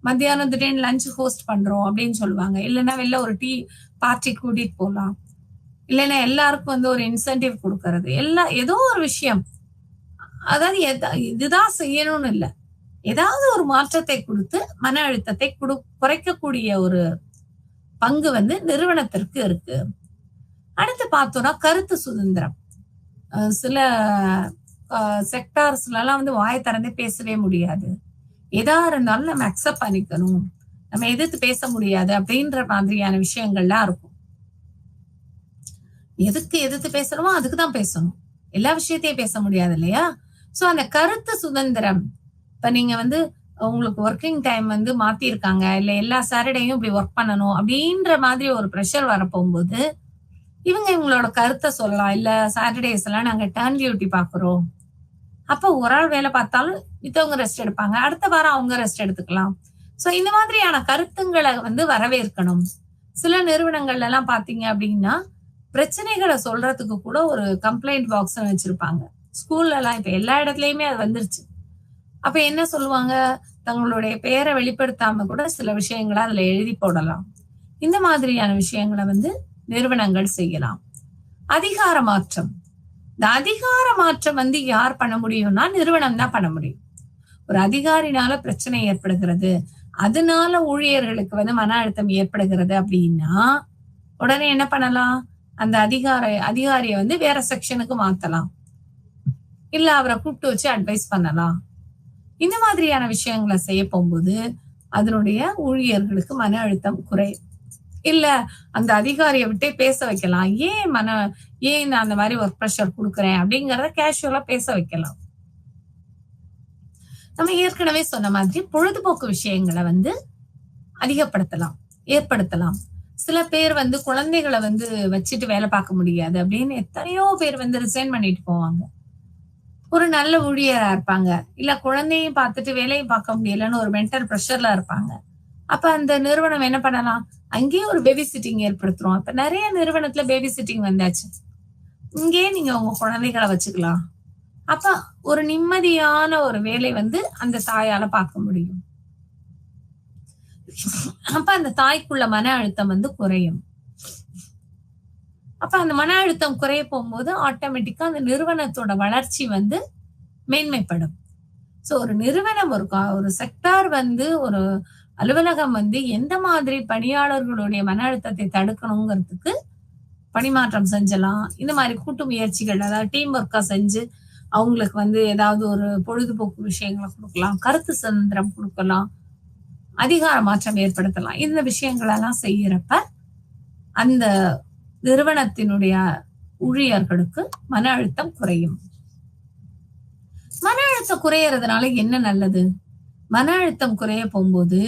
மத்தியானம் திடீர்னு லஞ்ச் ஹோஸ்ட் பண்றோம் அப்படின்னு சொல்லுவாங்க. இல்லைன்னா வெளில ஒரு டீ பார்ட்டி கூட்டிட்டு போகலாம். இல்லைன்னா எல்லாருக்கும் வந்து ஒரு இன்சென்டிவ் கொடுக்கறது. ஏதோ ஒரு விஷயம். அதாவது இதுதான் செய்யணும்னு இல்லை. ஏதாவது ஒரு மாற்றத்தை கொடுத்து மன அழுத்தத்தை குறைக்கக்கூடிய ஒரு பங்கு வந்து நிறுவனத்திற்கு இருக்கு. அடுத்து பார்த்தோம்னா கருத்து சுதந்திரம். சில செக்டார்ஸ்ல எல்லாம் வந்து வாயை திறந்தே பேசவே முடியாது. எதா இருந்தாலும் நம்ம அக்செப்ட் பண்ணிக்கணும், நம்ம எதிர்த்து பேச முடியாது அப்படின்ற மாதிரியான விஷயங்கள்லாம் இருக்கும். எதுக்கு எதிர்த்து பேசணுமோ அதுக்குதான் பேசணும். எல்லா விஷயத்தையும் பேச முடியாது இல்லையா? சோ அந்த கருத்து சுதந்திரம், இப்ப நீங்க வந்து உங்களுக்கு ஒர்க்கிங் டைம் வந்து மாத்திருக்காங்க, இல்ல எல்லா சாட்டர்டேயும் இப்படி ஒர்க் பண்ணணும் அப்படின்ற மாதிரி ஒரு ப்ரெஷர் வர போகும்போது இவங்களோட கருத்தை சொல்லலாம். இல்ல சாட்டர்டேஸ் எல்லாம் நாங்க டர்ன் டியூட்டி பாக்குறோம். அப்ப ஒரு ஆள் வேலை பார்த்தாலும் மித்தவங்க ரெஸ்ட் எடுப்பாங்க, அடுத்த வாரம் அவங்க ரெஸ்ட் எடுத்துக்கலாம். சோ இந்த மாதிரியான கருத்துங்களை வந்து வரவேற்கணும். சில நிறுவனங்கள்ல எல்லாம் பாத்தீங்க அப்படின்னா பிரச்சனைகளை சொல்றதுக்கு கூட ஒரு கம்ப்ளைண்ட் பாக்ஸ் வச்சிருப்பாங்க. ஸ்கூல்ல எல்லாம் இப்ப எல்லா இடத்துலயுமே அது வந்துருச்சு. அப்ப என்ன சொல்லுவாங்க, தங்களுடைய பெயரை வெளிப்படுத்தாம கூட சில விஷயங்களை அதுல எழுதி போடலாம். இந்த மாதிரியான விஷயங்களை வந்து நிறுவனங்கள் செய்யலாம். அதிகார மாற்றம். இந்த அதிகார மாற்றம் வந்து யார் பண்ண முடியும்னா நிறுவனம் தான் பண்ண முடியும். ஒரு அதிகாரினால பிரச்சனை ஏற்படுகிறது, அதனால ஊழியர்களுக்கு வந்து மன அழுத்தம் ஏற்படுகிறது அப்படின்னா உடனே என்ன பண்ணலாம், அந்த அதிகாரியை வந்து வேற செக்ஷனுக்கு மாத்தலாம், இல்ல அவரை கூப்பிட்டு வச்சு அட்வைஸ் பண்ணலாம். இந்த மாதிரியான விஷயங்களை செய்ய போகும்போது அதனுடைய ஊழியர்களுக்கு மன அழுத்தம் குறையும். இல்ல அந்த அதிகாரியை விட்டே பேச வைக்கலாம். ஏன் நான் அந்த மாதிரி ஒர்க் ப்ரெஷர் கொடுக்குறேன் அப்படிங்கறத கேஷுவலா பேச வைக்கலாம். நம்ம ஏற்கனவே சொன்ன மாதிரி பொழுதுபோக்கு விஷயங்களை வந்து ஏற்படுத்தலாம். சில பேர் வந்து குழந்தைகளை வந்து வச்சுட்டு வேலை பார்க்க முடியாது அப்படின்னு எத்தனையோ பேர் வந்து ரிசைன் பண்ணிட்டு போவாங்க. ஒரு நல்ல ஊழியரா இருப்பாங்க, இல்ல குழந்தையும் பார்த்துட்டு வேலையும் பார்க்க முடியலன்னு ஒரு மென்டல் ப்ரெஷர்ல இருப்பாங்க. அப்ப அந்த நிறுவனம் என்ன பண்ணலாம், அங்கேயே ஒரு பேபி சிட்டிங் ஏற்படுத்துறோம். இப்ப நிறைய நிறுவனத்துல பேபி சிட்டிங் வந்தாச்சு. இங்கேயே நீங்க உங்க குழந்தைகளை வச்சுக்கலாம். அப்ப ஒரு நிம்மதியான ஒரு வேலை வந்து அந்த தாயால பார்க்க முடியும். அப்ப அந்த தாய்க்குள்ள மன அழுத்தம் வந்து குறையும். அப்ப அந்த மன அழுத்தம் குறைய போகும்போது ஆட்டோமேட்டிக்கா அந்த நிறுவனத்தோட வளர்ச்சி வந்து மேன்மைப்படும். சோ ஒரு நிறுவனம் ஒரு செக்டார் வந்து ஒரு அலுவலகம் வந்து எந்த மாதிரி பணியாளர்களுடைய மன அழுத்தத்தை தடுக்கணுங்கிறதுக்கு பணிமாற்றம் செஞ்சலாம். இந்த மாதிரி கூட்டு முயற்சிகள், அதாவது டீம் ஒர்க்கா செஞ்சு அவங்களுக்கு வந்து ஏதாவது ஒரு பொழுதுபோக்கு விஷயங்களை கொடுக்கலாம், கருத்து சுதந்திரம் கொடுக்கலாம், அதிகார மாற்றம் ஏற்படுத்தலாம். இந்த விஷயங்கள் எல்லாம் செய்யறப்ப அந்த நிறுவனத்தினுடைய ஊழியர்களுக்கு மன அழுத்தம் குறையும். மன அழுத்தம் குறையறதுனால என்ன நல்லது? மன அழுத்தம் குறைய போகும்போது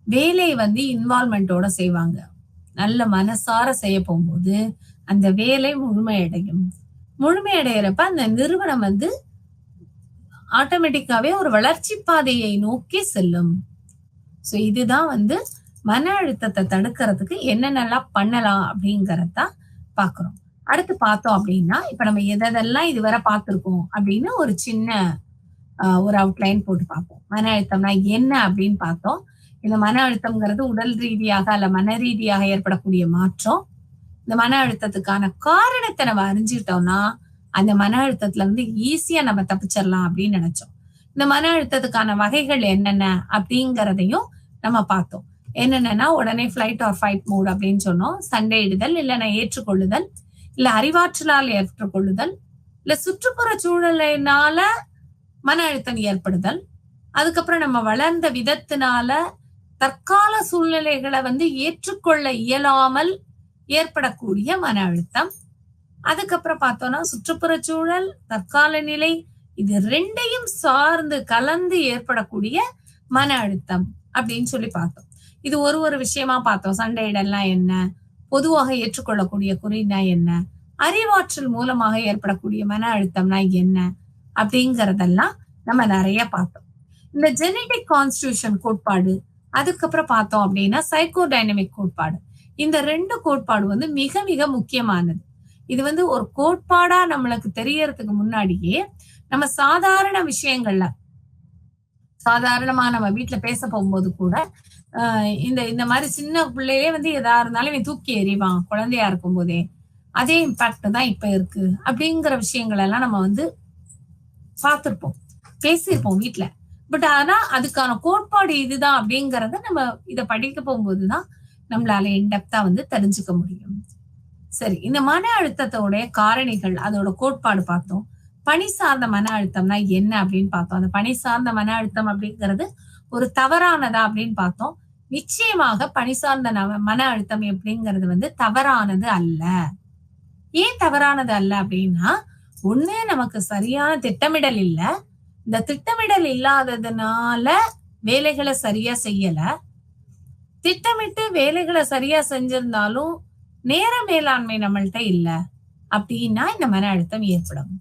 வேலை வந்து இன்வால்மெண்டோட செய்வாங்க. நல்ல மனசார செய்ய போகும்போது அந்த வேலை முழுமையடைகிறப்ப அந்த நிறுவனம் வந்து ஆட்டோமேட்டிக்காவே ஒரு வளர்ச்சி பாதையை நோக்கி செல்லும். சோ இதுதான் வந்து மன அழுத்தத்தை தடுக்கிறதுக்கு என்னென்னலாம் பண்ணலாம் அப்படிங்கறதான் பாக்குறோம். அடுத்து பார்த்தோம் அப்படின்னா இப்ப நம்ம எதெல்லாம் இதுவரை பார்த்திருக்கோம் அப்படின்னு ஒரு சின்ன ஒரு அவுட்லைன் போட்டு பார்ப்போம். மன அழுத்தம்னா என்ன அப்படின்னு பார்த்தோம். இந்த மன அழுத்தம்ங்கிறது உடல் ரீதியாக அல்ல மன ரீதியாக ஏற்படக்கூடிய மாற்றம். இந்த மன அழுத்தத்துக்கான காரணத்தை நம்ம அறிஞ்சிட்டோம்னா அந்த மன அழுத்தத்துல இருந்து ஈஸியா நம்ம தப்பிச்சிடலாம் அப்படின்னு நினைச்சோம். இந்த மன அழுத்தத்துக்கான வகைகள் என்னென்ன அப்படிங்கிறதையும் நம்ம பார்த்தோம். என்னென்னா உடனே ஃபிளைட் ஆர் ஃபைட் மூட் அப்படின்னு சொன்னோம். சண்டையிடுதல், இல்லைன்னா ஏற்றுக்கொள்ளுதல், இல்ல அறிவாற்றலால் ஏற்றுக்கொள்ளுதல், இல்ல சுற்றுப்புற சூழலினால மன அழுத்தம் ஏற்படுதல், அதுக்கப்புறம் நம்ம வளர்ந்த விதத்தினால தற்கால சூழ்நிலைகளை ஏற்றுக்கொள்ள இயலாமல் ஏற்படக்கூடிய மன அழுத்தம். அதுக்கப்புறம் பார்த்தோம்னா சுற்றுப்புற சூழல், தற்கால நிலை, இது ரெண்டையும் சார்ந்து கலந்து ஏற்படக்கூடிய மன அழுத்தம் அப்படின்னு சொல்லி பார்த்தோம். இது ஒரு விஷயமா பார்த்தோம். சண்டையிடல்லாம் என்ன, பொதுவாக ஏற்றுக்கொள்ளக்கூடிய குறினா என்ன, அறிவாற்றல் மூலமாக ஏற்படக்கூடிய மன அழுத்தம்னா என்ன அப்படிங்கறதெல்லாம் நம்ம நிறைய பார்த்தோம். இந்த ஜெனடிக் கான்ஸ்டிடியூஷன் கோட்பாடு, அதுக்கப்புறம் பார்த்தோம் அப்படின்னா சைக்கோ டைனமிக் கோட்பாடு. இந்த 2 கோட்பாடு மிக மிக முக்கியமானது. இது ஒரு கோட்பாடா நம்மளுக்கு தெரியறதுக்கு முன்னாடியே நம்ம சாதாரண விஷயங்கள்ல, சாதாரணமா நம்ம வீட்டுல பேச போகும்போது கூட இந்த மாதிரி சின்ன பிள்ளையிலே எதா இருந்தாலும் இவன் தூக்கி எறிவான் குழந்தையா இருக்கும் போதே, அதே இம்பாக்ட் தான் இப்ப இருக்கு அப்படிங்கிற விஷயங்கள் எல்லாம் நம்ம பார்த்திருப்போம், பேசியிருப்போம் வீட்டுல. பட் ஆனா அதுக்கான கோட்பாடு இதுதான் அப்படிங்கறத நம்ம இத படிக்க போகும்போதுதான் நம்மளால இன்டெப்தா தெரிஞ்சுக்க முடியும். சரி, இந்த மன அழுத்தத்தோட காரணிகள், அதோட கோட்பாடு பார்த்தோம். பணி சார்ந்த மன அழுத்தம்னா என்ன அப்படின்னு பார்த்தோம். அந்த பணி சார்ந்த மன அழுத்தம் அப்படிங்கிறது ஒரு தவறானதா அப்படின்னு பார்த்தோம். நிச்சயமாக பணி சார்ந்த மன அழுத்தம் அப்படிங்கிறது தவறானது அல்ல. ஏன் தவறானது அல்ல அப்படின்னா, ஒண்ணு நமக்கு சரியான திட்டமிடல் இல்ல. இந்த திட்டமிடல் இல்லாததுனால வேலைகளை சரியா செய்யல. திட்டமிட்டு வேலைகளை சரியா செஞ்சிருந்தாலும் நேர மேலாண்மை நம்மள்ட்ட இல்ல அப்படின்னா இந்த மன அழுத்தம் ஏற்படும்.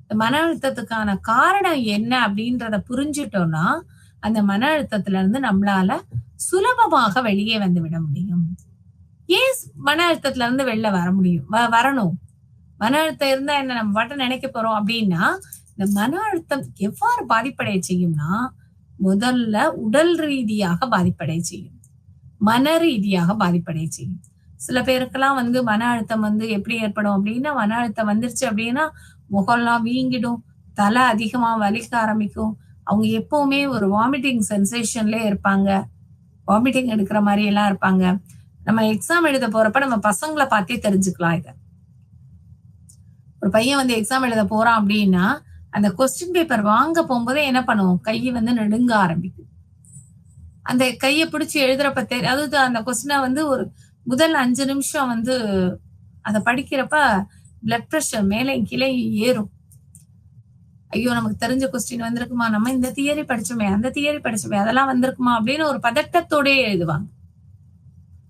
இந்த மன அழுத்தத்துக்கான காரணம் என்ன அப்படின்றத புரிஞ்சுட்டோம்னா அந்த மன அழுத்தத்துல இருந்து நம்மளால சுலபமாக வெளியே விட முடியும். ஏன் மன அழுத்தத்துல இருந்து வெளில வர முடியும், வரணும்? மன அழுத்தம் இருந்தா என்ன, நம்ம பாட்டு நினைக்க போறோம் அப்படின்னா, இந்த மன அழுத்தம் எவ்வாறு பாதிப்படைய செய்யும்னா, முதல்ல உடல் ரீதியாக பாதிப்படைய செய்யும், மன ரீதியாக பாதிப்படைய செய்யும். சில பேருக்கெல்லாம் மன அழுத்தம் எப்படி ஏற்படும் அப்படின்னா, மன அழுத்தம் வந்துருச்சு அப்படின்னா முகம்லாம் வீங்கிடும், தலை அதிகமா வலிக்க ஆரம்பிக்கும், அவங்க எப்பவுமே ஒரு வாமிட்டிங் சென்சேஷன்லயே இருப்பாங்க, வாமிட்டிங் எடுக்கிற மாதிரி எல்லாம் இருப்பாங்க. நம்ம எக்ஸாம் எழுத போறப்ப நம்ம பசங்களை பார்த்தே தெரிஞ்சுக்கலாம். இத ஒரு பையன் எக்ஸாம் எழுத போறான் அப்படின்னா அந்த கொஸ்டின் பேப்பர் வாங்க போகும்போதே என்ன பண்ணுவோம், கையை நடுங்க ஆரம்பிக்கும். அந்த கையை பிடிச்சி எழுதுறப்ப அதாவது அந்த கொஸ்டினை ஒரு முதல் 5 நிமிஷம் அதை படிக்கிறப்ப பிளட் பிரஷர் மேலே கீழே ஏறும். ஐயோ நமக்கு தெரிஞ்ச கொஸ்டின் வந்திருக்குமா, நம்ம இந்த தியரி படிச்சோமே, அந்த தியரி படிச்சோமே, அதெல்லாம் வந்திருக்குமா அப்படின்னு ஒரு பதட்டத்தோடயே எழுதுவாங்க.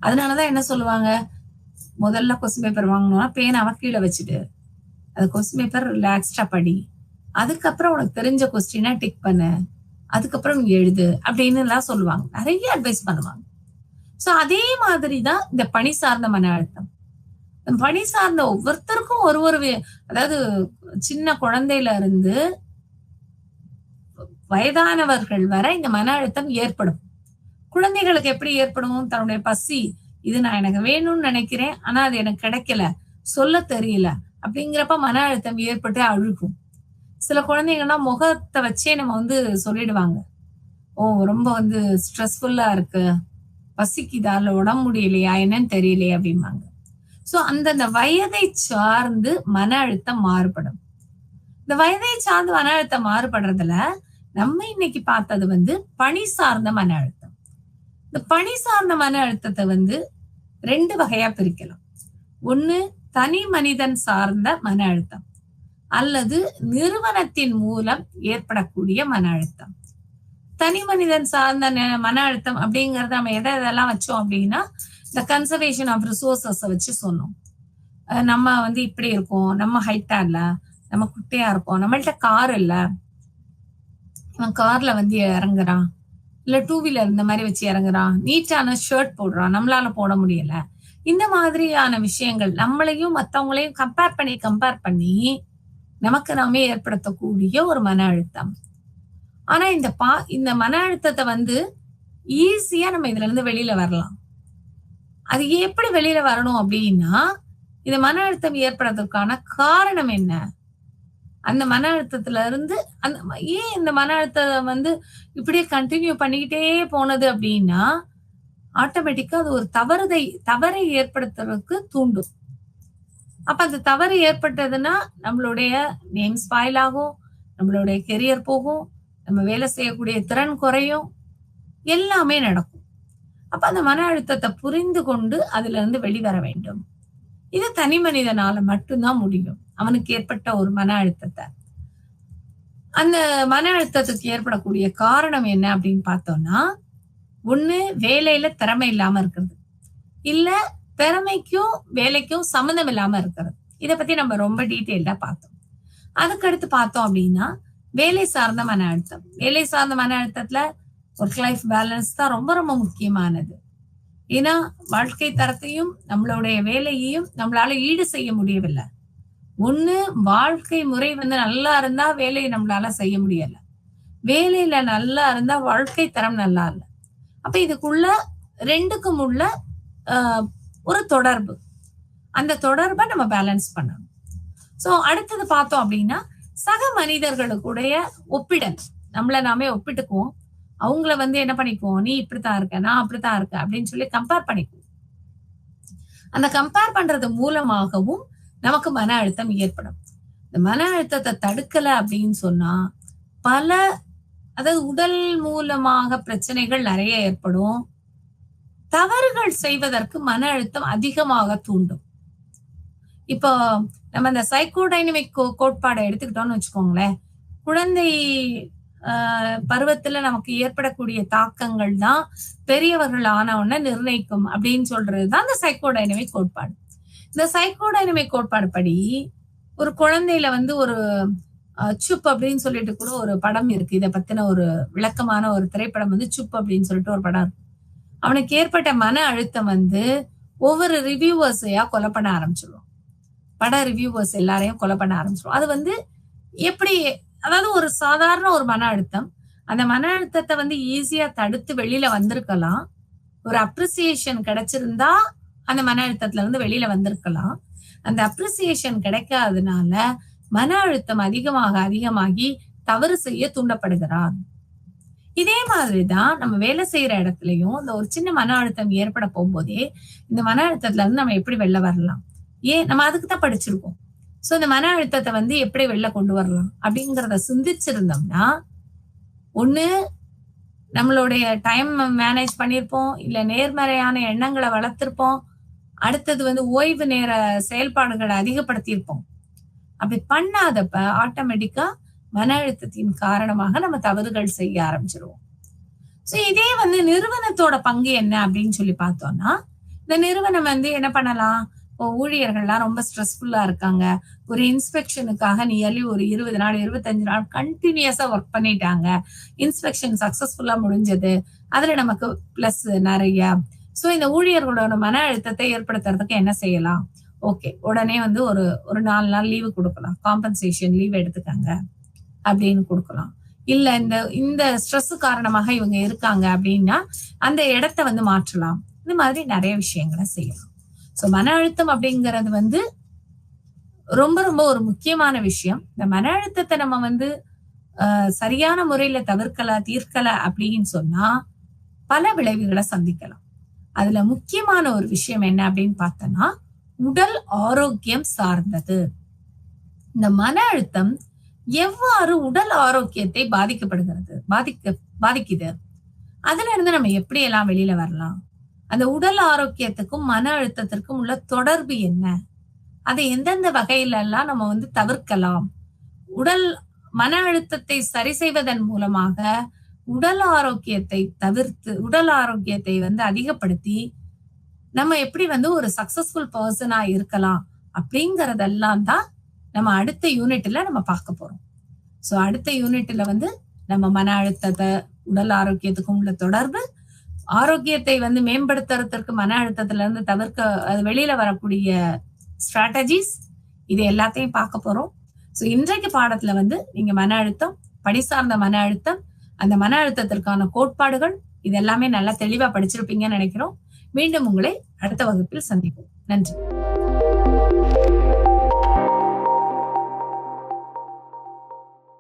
அதனாலதான் என்ன சொல்லுவாங்க, முதல்ல கொஸ்டின் பேப்பர் வாங்கணும்னா பேனாவை கீழே வச்சுட்டு அது கொஸ்டின் பேப்பர் ரிலாக்ஸ்டா படி, அதுக்கப்புறம் உனக்கு தெரிஞ்ச கொஸ்டினா டிக் பண்ணு, அதுக்கப்புறம் நீ எழுது அப்படின்னு எல்லாம் சொல்லுவாங்க, நிறைய அட்வைஸ் பண்ணுவாங்க. சோ அதே மாதிரிதான் இந்த பணி சார்ந்த மன அழுத்தம். பணி சார்ந்த ஒவ்வொருத்தருக்கும் ஒரு அதாவது சின்ன குழந்தையில இருந்து வயதானவர்கள் வரை இந்த மன அழுத்தம் ஏற்படும். குழந்தைகளுக்கு எப்படி ஏற்படும், தன்னுடைய பசி, இது நான் எனக்கு வேணும்னு நினைக்கிறேன் ஆனா அது எனக்கு கிடைக்கல, சொல்ல தெரியல அப்படிங்கிறப்ப மன அழுத்தம் ஏற்பட்டு அழுகும். சில குழந்தைங்கலாம் முகத்தை வச்சே நம்ம சொல்லிடுவாங்க, ஓ ரொம்ப ஸ்ட்ரெஸ்ஃபுல்லா இருக்கு, பசிக்குதா, இல்ல உடம்பு முடியலையா, என்னன்னு தெரியலையே அப்படிம்பாங்க. சோ அந்தந்த வயதை சார்ந்து மன அழுத்தம் மாறுபடும். இந்த வயதை சார்ந்து மன அழுத்தம் மாறுபடுறதுல நம்ம இன்னைக்கு பார்த்தது பணி சார்ந்த மன அழுத்தம். இந்த பணி சார்ந்த மன அழுத்தத்தை 2 வகையா பிரிக்கலாம். ஒண்ணு தனி மனிதன் சார்ந்த மன அழுத்தம், அல்லது நிறுவனத்தின் மூலம் ஏற்படக்கூடிய மன அழுத்தம். தனி மனிதன் சார்ந்த மன அழுத்தம் அப்படிங்கறத நம்ம எதெல்லாம் வச்சோம் அப்படின்னா, இந்த கன்சர்வேஷன் ஆஃப் ரிசோர்சஸ் வச்சு சொன்னோம். நம்ம இப்படி இருக்கோம், நம்ம ஹைட்டா இல்ல, நம்ம குட்டையா இருக்கோம், நம்மள்ட்ட கார் இல்ல, இவன் கார்ல இறங்குறான், இல்ல 2 வீலர் இந்த மாதிரி வச்சு இறங்குறான், நீட்டான ஷர்ட் போடுறான், நம்மளால போட முடியல. இந்த மாதிரியான விஷயங்கள் நம்மளையும் மத்தவங்களையும் கம்பேர் பண்ணி நமக்கு நாமே ஏற்படுத்தக்கூடிய ஒரு மன அழுத்தம். ஆனா இந்த மன அழுத்தத்தை ஈஸியா நம்ம இதுல இருந்து வெளியில வரலாம். அது எப்படி வெளியில வரணும் அப்படின்னா, இந்த மன அழுத்தம் ஏற்படுறதுக்கான காரணம் என்ன, அந்த மன அழுத்தத்துல இருந்து ஏன் இந்த மன அழுத்தம் இப்படியே கண்டினியூ பண்ணிக்கிட்டே போனது அப்படின்னா, ஆட்டோமேட்டிக்கா அது ஒரு தவறை ஏற்படுத்துறதுக்கு தூண்டும். அப்ப அந்த தவறு ஏற்பட்டதுன்னா நம்மளுடைய நேம் ஸ்பாயில் ஆகும், நம்மளுடைய கெரியர் போகும், நம்ம வேலை செய்யக்கூடிய திறன் குறையும், எல்லாமே நடக்கும். அப்ப அந்த மன அழுத்தத்தை புரிந்து கொண்டு அதுல இருந்து வெளிவர வேண்டும். இது தனி மனிதனால மட்டும்தான் முடியும். அவனுக்கு ஏற்பட்ட ஒரு மன அழுத்தத்தை. அந்த மன அழுத்தத்துக்கு ஏற்படக்கூடிய காரணம் என்ன அப்படின்னு பார்த்தோம்னா, ஒண்ணு வேலையில திறமை இல்லாம இருக்கிறது. இல்ல திறமைக்கும் வேலைக்கும் சம்மந்தம் இல்லாம இருக்கிறது. இத பத்தி நம்ம ரொம்ப டீட்டெயில்டா பார்த்தோம். அதுக்கடுத்து பார்த்தோம் அப்படின்னா, வேலை சார்ந்த மன அழுத்தம். வேலை சார்ந்த மன அழுத்தத்துல ஒர்க் லைஃப் பேலன்ஸ் தான் ரொம்ப ரொம்ப முக்கியமானது. ஏன்னா வாழ்க்கை தரத்தையும் நம்மளுடைய வேலையையும் நம்மளால ஈடு செய்ய முடியவில்லை. ஒண்ணு வாழ்க்கை முறை வந்து நல்லா இருந்தா வேலையை நம்மளால செய்ய முடியல. வேலையில நல்லா இருந்தா வாழ்க்கை தரம் நல்லா இல்ல. அப்ப இதுக்குள்ள ரெண்டுக்கும் உள்ள ஒரு தொடர்பு. அந்த தொடர்பை நம்ம பேலன்ஸ் பண்ணணும். சோ அடுத்தது பார்த்தோம் அப்படின்னா, சக மனிதர்களுடைய ஒப்பிடல். நம்மள நாமே ஒப்பிட்டுக்குவோம். அவங்கள வந்து என்ன பண்ணிக்குவோம், நீ இப்படித்தான் இருக்க, நான் அப்படித்தான் இருக்கேன் அப்படின்னு சொல்லி கம்பேர் பண்ணிக்குவோம். அந்த கம்பேர் பண்றது மூலமாகவும் நமக்கு மன அழுத்தம் ஏற்படும். இந்த மன அழுத்தத்தை தடுக்கல அப்படின்னு சொன்னா பல, அதாவது உடல் மூலமாக பிரச்சனைகள் நிறைய ஏற்படும். தவறுகள் செய்வதற்கு மன அழுத்தம் அதிகமாக தூண்டும். இப்போ நம்ம இந்த சைக்கோடைனமிக் கோட்பாடை எடுத்துக்கிட்டோம்னு வச்சுக்கோங்களேன். குழந்தை பருவத்துல நமக்கு ஏற்படக்கூடிய தாக்கங்கள் தான் பெரியவர்கள் ஆன உடனே நிர்ணயிக்கும் அப்படின்னு சொல்றதுதான் இந்த சைக்கோடைனமிக் கோட்பாடு. இந்த சைக்கோடைனமிக் கோட்பாடு படி ஒரு குழந்தையில வந்து ஒரு சுப் அப்படின்னு சொல்லிட்டு கூட ஒரு படம் இருக்கு. இதை பத்தின ஒரு விளக்கமான ஒரு திரைப்படம் வந்து சுப் அப்படின்னு சொல்லிட்டு ஒரு படம் இருக்கு. அவனுக்கு ஏற்பட்ட மன அழுத்தம் வந்து ஒவ்வொரு ரிவ்யூவர்ஸையா கொலை பண்ண ஆரம்பிச்சிடும். பட ரிவ்யூவர்ஸ் எல்லாரையும் கொலை பண்ண ஆரம்பிச்சிடும். அது வந்து எப்படி, அதாவது ஒரு சாதாரண ஒரு மன அழுத்தம். அந்த மன அழுத்தத்தை வந்து ஈஸியா தடுத்து வெளியில வந்திருக்கலாம். ஒரு அப்ரிசியேஷன் கிடைச்சிருந்தா அந்த மன அழுத்தத்துல இருந்து வெளியில வந்திருக்கலாம். அந்த அப்ரிசியேஷன் கிடைக்காதனால மன அழுத்தம் அதிகமாகி தவறு செய்ய தூண்டப்படுகிறான். இதே மாதிரிதான் நம்ம வேலை செய்யற இடத்துலயும் இந்த ஒரு சின்ன மன அழுத்தம் ஏற்பட போகும்போதே இந்த மன அழுத்தத்துல இருந்து நம்ம எப்படி வெளில வரலாம், ஏன் நம்ம அதுக்கு தான் படிச்சிருக்கோம். சோ இந்த மன அழுத்தத்தை வந்து எப்படி வெளில கொண்டு வரலாம் அப்படிங்கிறத சிந்திச்சிருந்தோம்னா, ஒண்ணு நம்மளுடைய டைம் மேனேஜ் பண்ணிருப்போம், இல்ல நேர்மறையான எண்ணங்களை வளர்த்திருப்போம். அடுத்தது வந்து ஓய்வு நேர செயல்பாடுகளை அதிகப்படுத்தியிருப்போம். அப்படி பண்ணாதப்ப ஆட்டோமேட்டிக்கா மன அழுத்தத்தின் காரணமாக நம்ம தவறுகள் செய்ய ஆரம்பிச்சிருவோம். சோ இதே வந்து நிறுவனத்தோட பங்கு என்ன அப்படின்னு சொல்லி பார்த்தோம்னா, இந்த நிறுவனம் வந்து என்ன பண்ணலாம், ஊழியர்கள்லாம் ரொம்ப ஸ்ட்ரெஸ்ஃபுல்லா இருக்காங்க, ஒரு இன்ஸ்பெக்ஷனுக்காக நியர்லி ஒரு 20 நாள் 25 நாள் கண்டினியூஸா ஒர்க் பண்ணிட்டாங்க, இன்ஸ்பெக்ஷன் சக்சஸ்ஃபுல்லா முடிஞ்சது, அதுல நமக்கு பிளஸ் நிறைய. சோ இந்த ஊழியர்களோட மன அழுத்தத்தை ஏற்படுத்துறதுக்கு என்ன செய்யலாம், ஓகே உடனே வந்து ஒரு 4 நாள் லீவு கொடுக்கலாம், காம்பன்சேஷன் லீவ் எடுத்துக்காங்க அப்படின்னு கொடுக்கலாம். இல்ல இந்த ஸ்ட்ரெஸ் காரணமாக இவங்க இருக்காங்க அப்படின்னா அந்த இடத்த வந்து மாற்றலாம். இந்த மாதிரி நிறைய விஷயங்களை செய்யலாம். சோ மன அழுத்தம் அப்படிங்கிறது வந்து ரொம்ப ரொம்ப ஒரு முக்கியமான விஷயம். இந்த மன அழுத்தத்தை நம்ம வந்து சரியான முறையில தீர்க்கல அப்படின்னு சொன்னா பல விளைவுகளை சந்திக்கலாம். அதுல முக்கியமான ஒரு விஷயம் என்ன அப்படின்னு பார்த்தோம்னா, உடல் ஆரோக்கியம் சார்ந்தது. இந்த மன அழுத்தம் எவ்வாறு உடல் ஆரோக்கியத்தை பாதிக்குது, அதுல இருந்து நம்ம எப்படி எல்லாம் வெளியில வரலாம், அந்த உடல் ஆரோக்கியத்துக்கும் மன அழுத்தத்திற்கும் உள்ள தொடர்பு என்ன, அதை எந்தெந்த வகையில எல்லாம் நம்ம வந்து தவிர்க்கலாம், மன அழுத்தத்தை சரி செய்வதன் மூலமாக உடல் ஆரோக்கியத்தை தவிர்த்து உடல் ஆரோக்கியத்தை வந்து அதிகப்படுத்தி நம்ம எப்படி வந்து ஒரு சக்சஸ்ஃபுல் பர்சனா இருக்கலாம் அப்படிங்கறதெல்லாம் தான் நம்ம அடுத்த யூனிட்ல நம்ம பார்க்க போறோம். சோ அடுத்த யூனிட்ல வந்து நம்ம மன அழுத்தத்தை உடல் ஆரோக்கியத்துக்கும் உள்ள தொடர்பு, ஆரோக்கியத்தை வந்து மேம்படுத்துறதுக்கு மன அழுத்தத்துல இருந்து தவிர்க்க அது வெளியில வரக்கூடிய ஸ்ட்ராட்டஜிஸ், இது எல்லாத்தையும் பார்க்க போறோம். சோ இன்றைக்கு பாடத்துல வந்து நீங்க மன அழுத்தம், பணி சார்ந்த மன அழுத்தம், அந்த மன அழுத்தத்திற்கான கோட்பாடுகள், இது எல்லாமே நல்லா தெளிவா படிச்சிருப்பீங்கன்னு நினைக்கிறோம். மீண்டும் உங்களை அடுத்த வகுப்பில் சந்திப்போம். நன்றி.